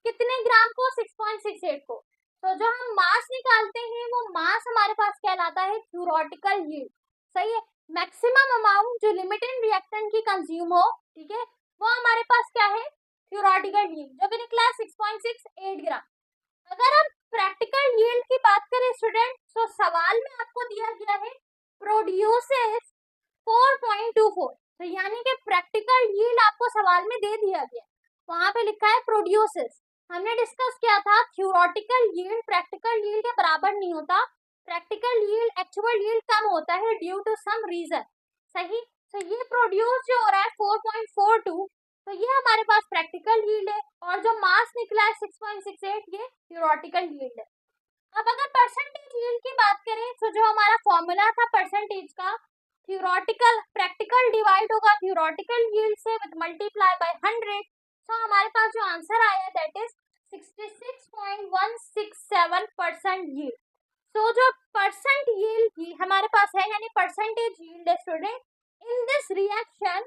[SPEAKER 1] कितने ग्राम को? 6.68 को। तो जो हम मास निकालते हैं वो मास हमारे पास कहलाता है थ्योरेटिकल यील्ड। सही है, मैक्सिमम अमाउंट जो लिमिटेड रिएक्टेंट की कंज्यूम हो, ठीक है, वो हमारे पास क्या है? थ्योरेटिकल यील्ड, जो कि निकला है 6.68 ग्राम। अगर हम प्रैक्टिकल यील्ड की बात करें स्टूडेंट, तो सवाल में आपको दिया गया है प्रोड्यूसेस 4.24, तो यानी कि प्रैक्टिकल यील्ड आपको सवाल में दे दिया गया, वहां पे लिखा है प्रोड्यूसेस। हमने डिस्कस किया था थ्योरेटिकल यील्ड प्रैक्टिकल यील्ड के बराबर नहीं होता, प्रैक्टिकल यील्ड एक्चुअल यील्ड कम होता है ड्यू टू सम रीजन। सही, तो ये प्रोड्यूस जो हो रहा है 4.42, तो ये हमारे पास प्रैक्टिकल यील्ड है, और जो मास निकला है 6.68 ये थ्योरेटिकल यील्ड है। अब अगर परसेंटेज यील्ड की बात करें, तो जो हमारा फॉर्मूला था परसेंटेज का, थ्योरेटिकल प्रैक्टिकल डिवाइड होगा थ्योरेटिकल यील्ड से विद मल्टीप्लाई बाय 100, तो हमारे पास जो आंसर आया दैट इज 66.167% यील्ड। सो जो परसेंट यील्ड हमारे पास है, यानी percentage yield student in this reaction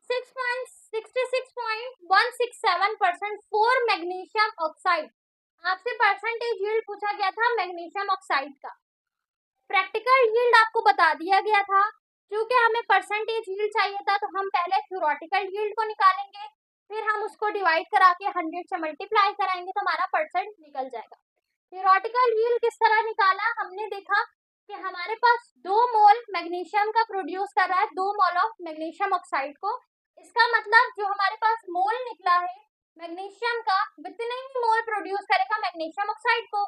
[SPEAKER 1] 66.167% for magnesium oxide. आपसे परसेंटेज यील्ड पूछा गया था मैग्नीशियम ऑक्साइड का, प्रैक्टिकल यील्ड आपको बता दिया गया था। क्योंकि हमें परसेंटेज यील्ड चाहिए था, तो हम पहले थ्योरेटिकल यील्ड को निकालेंगे, फिर हम उसको डिवाइड करा के 100 से मल्टीप्लाई कराएंगे, तो हमारा परसेंट निकल जाएगा। थ्योरेटिकल यील्ड किस तरह निकाला? हमने देखा कि हमारे पास 2 मोल मैग्नीशियम का प्रोड्यूस कर रहा है 2 मोल ऑफ मैग्नीशियम ऑक्साइड को। इसका मतलब जो हमारे पास मोल निकला है मैग्नीशियम का, उतने ही मोल प्रोड्यूस करेगा मैग्नीशियम ऑक्साइड को।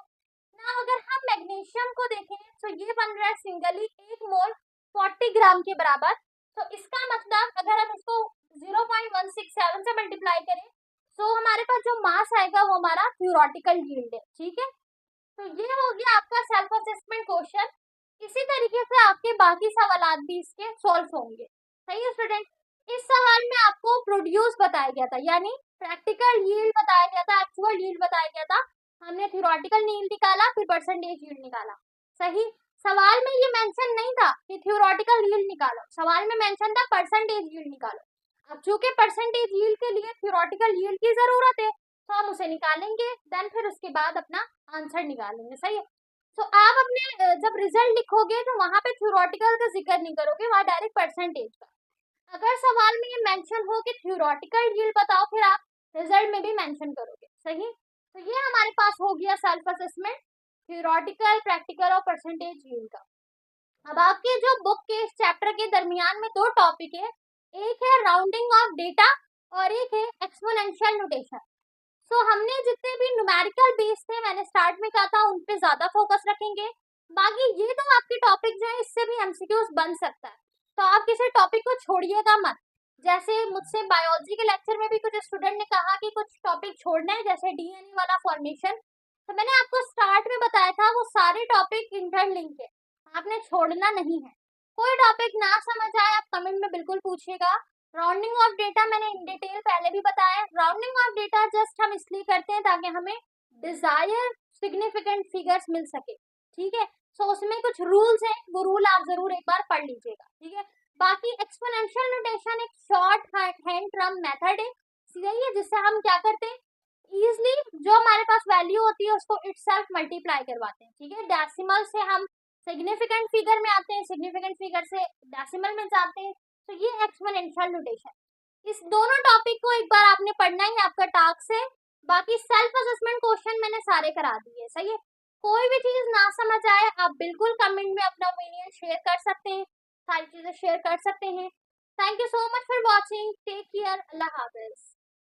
[SPEAKER 1] ना अगर हम मैग्नीशियम को देखें तो ये बन रहा है सिंगली 1 मोल 40 ग्राम के बराबर। तो इसका मतलब अगर हम इसको 0.167 से मल्टीप्लाई करें, तो हमारे पास जो मास आएगा वो हमारा थ्योरेटिकल यील्ड है। ठीक है, तो ये हो गया आपका सेल्फ असेसमेंट क्वेश्चन। इसी तरीके से आपके बाकी सवाल भी इसके सॉल्व होंगे। सही है स्टूडेंट, इस सवाल में आपको प्रोड्यूस बताया गया था, यानी प्रैक्टिकल यील्ड बताया गया था, एक्चुअल यील्ड बताया गया था। हमने थ्योरेटिकल यील्ड निकाला, फिर परसेंटेज यील्ड निकाला। सही, सवाल में ये मेंशन नहीं था कि थ्योरेटिकल यील्ड निकालो, सवाल में मेंशन था परसेंटेज यील्ड निकालो। अब चूंकि परसेंटेज यील्ड के लिए थ्योरेटिकल यील्ड की जरूरत है, तो हम उसे निकालेंगे, देन फिर उसके बाद अपना आंसर निकालेंगे। सही है, तो आप अपने जब रिजल्ट लिखोगे तो वहां पे थ्योरेटिकल का जिक्र नहीं करोगे, वहां डायरेक्ट परसेंटेज का। अगर सवाल में ये मेंशन हो कि थ्योरेटिकल यील्ड बताओ, फिर आप रिजल्ट में भी मेंशन करोगे। सही, तो ये हमारे पास हो गया सेल्फ असेसमेंट, थ्योरेटिकल, प्रैक्टिकल और परसेंटेज यील्ड का। अब आपके जो बुक के इस चैप्टर के दरमियान में 2 टॉपिक है, एक है राउंडिंग ऑफ डेटा और एक है एक्सपोनेंशियल नोटेशन। सो हमने जितने भी न्यूमेरिकल बेस थे, मैंने स्टार्ट में कहा था, उन पे ज्यादा फोकस रखेंगे। बाकी ये तो आपके टॉपिक जो है इससे भी एमसीक्यूज बन सकता है, तो आप किसी टॉपिक को छोड़िएगा मत। जैसे मुझसे बायोलॉजी के लेक्चर में भी कुछ स्टूडेंट ने कहा कि कुछ टॉपिक छोड़ना है, जैसे डीएनए वाला फॉर्मेशन, तो मैंने आपको स्टार्ट में बताया था वो सारे टॉपिक इंटरलिंक है, आपने छोड़ना नहीं है। कोई टॉपिक ना समझ आए आप कमेंट में बिल्कुल पूछिएगा। राउंडिंग ऑफ डेटा मैंने इन डिटेल पहले भी बताया। राउंडिंग ऑफ डेटा जस्ट हम इसलिए करते हैं ताकि हमें डिजायर सिग्निफिकेंट फिगर्स मिल सके। ठीक है, सो उसमें कुछ रूल्स हैं, वो रूल आप जरूर एक बार पढ़ लीजिएगा, ठीक है। बाकी एक्सपोनेंशियल नोटेशन एक शॉर्ट हैंड टर्म मेथड है, सही है, जिससे हम क्या करते हैं, इजिली जो हमारे पास वैल्यू होती है उसको इटसेल्फ मल्टीप्लाई करवाते हैं, ठीक है। डेसिमल से हम सिग्निफिकेंट फिगर में आते हैं, सिग्निफिकेंट फिगर से डेसिमल में जाते हैं, तो ये एक्सपोनेंशियल नोटेशन। इस दोनों टॉपिक को एक बार आपने पढ़ना ही आपका टास्क है। बाकी सेल्फ असेसमेंट क्वेश्चन मैंने सारे करा दिए, सही है। कोई भी चीज ना समझ आए आप बिल्कुल कमेंट में अपना ओपिनियन शेयर कर सकते हैं, सारी चीजें शेयर कर सकते हैं। Thank you so much for watching, take care, अल्लाह हाफिज।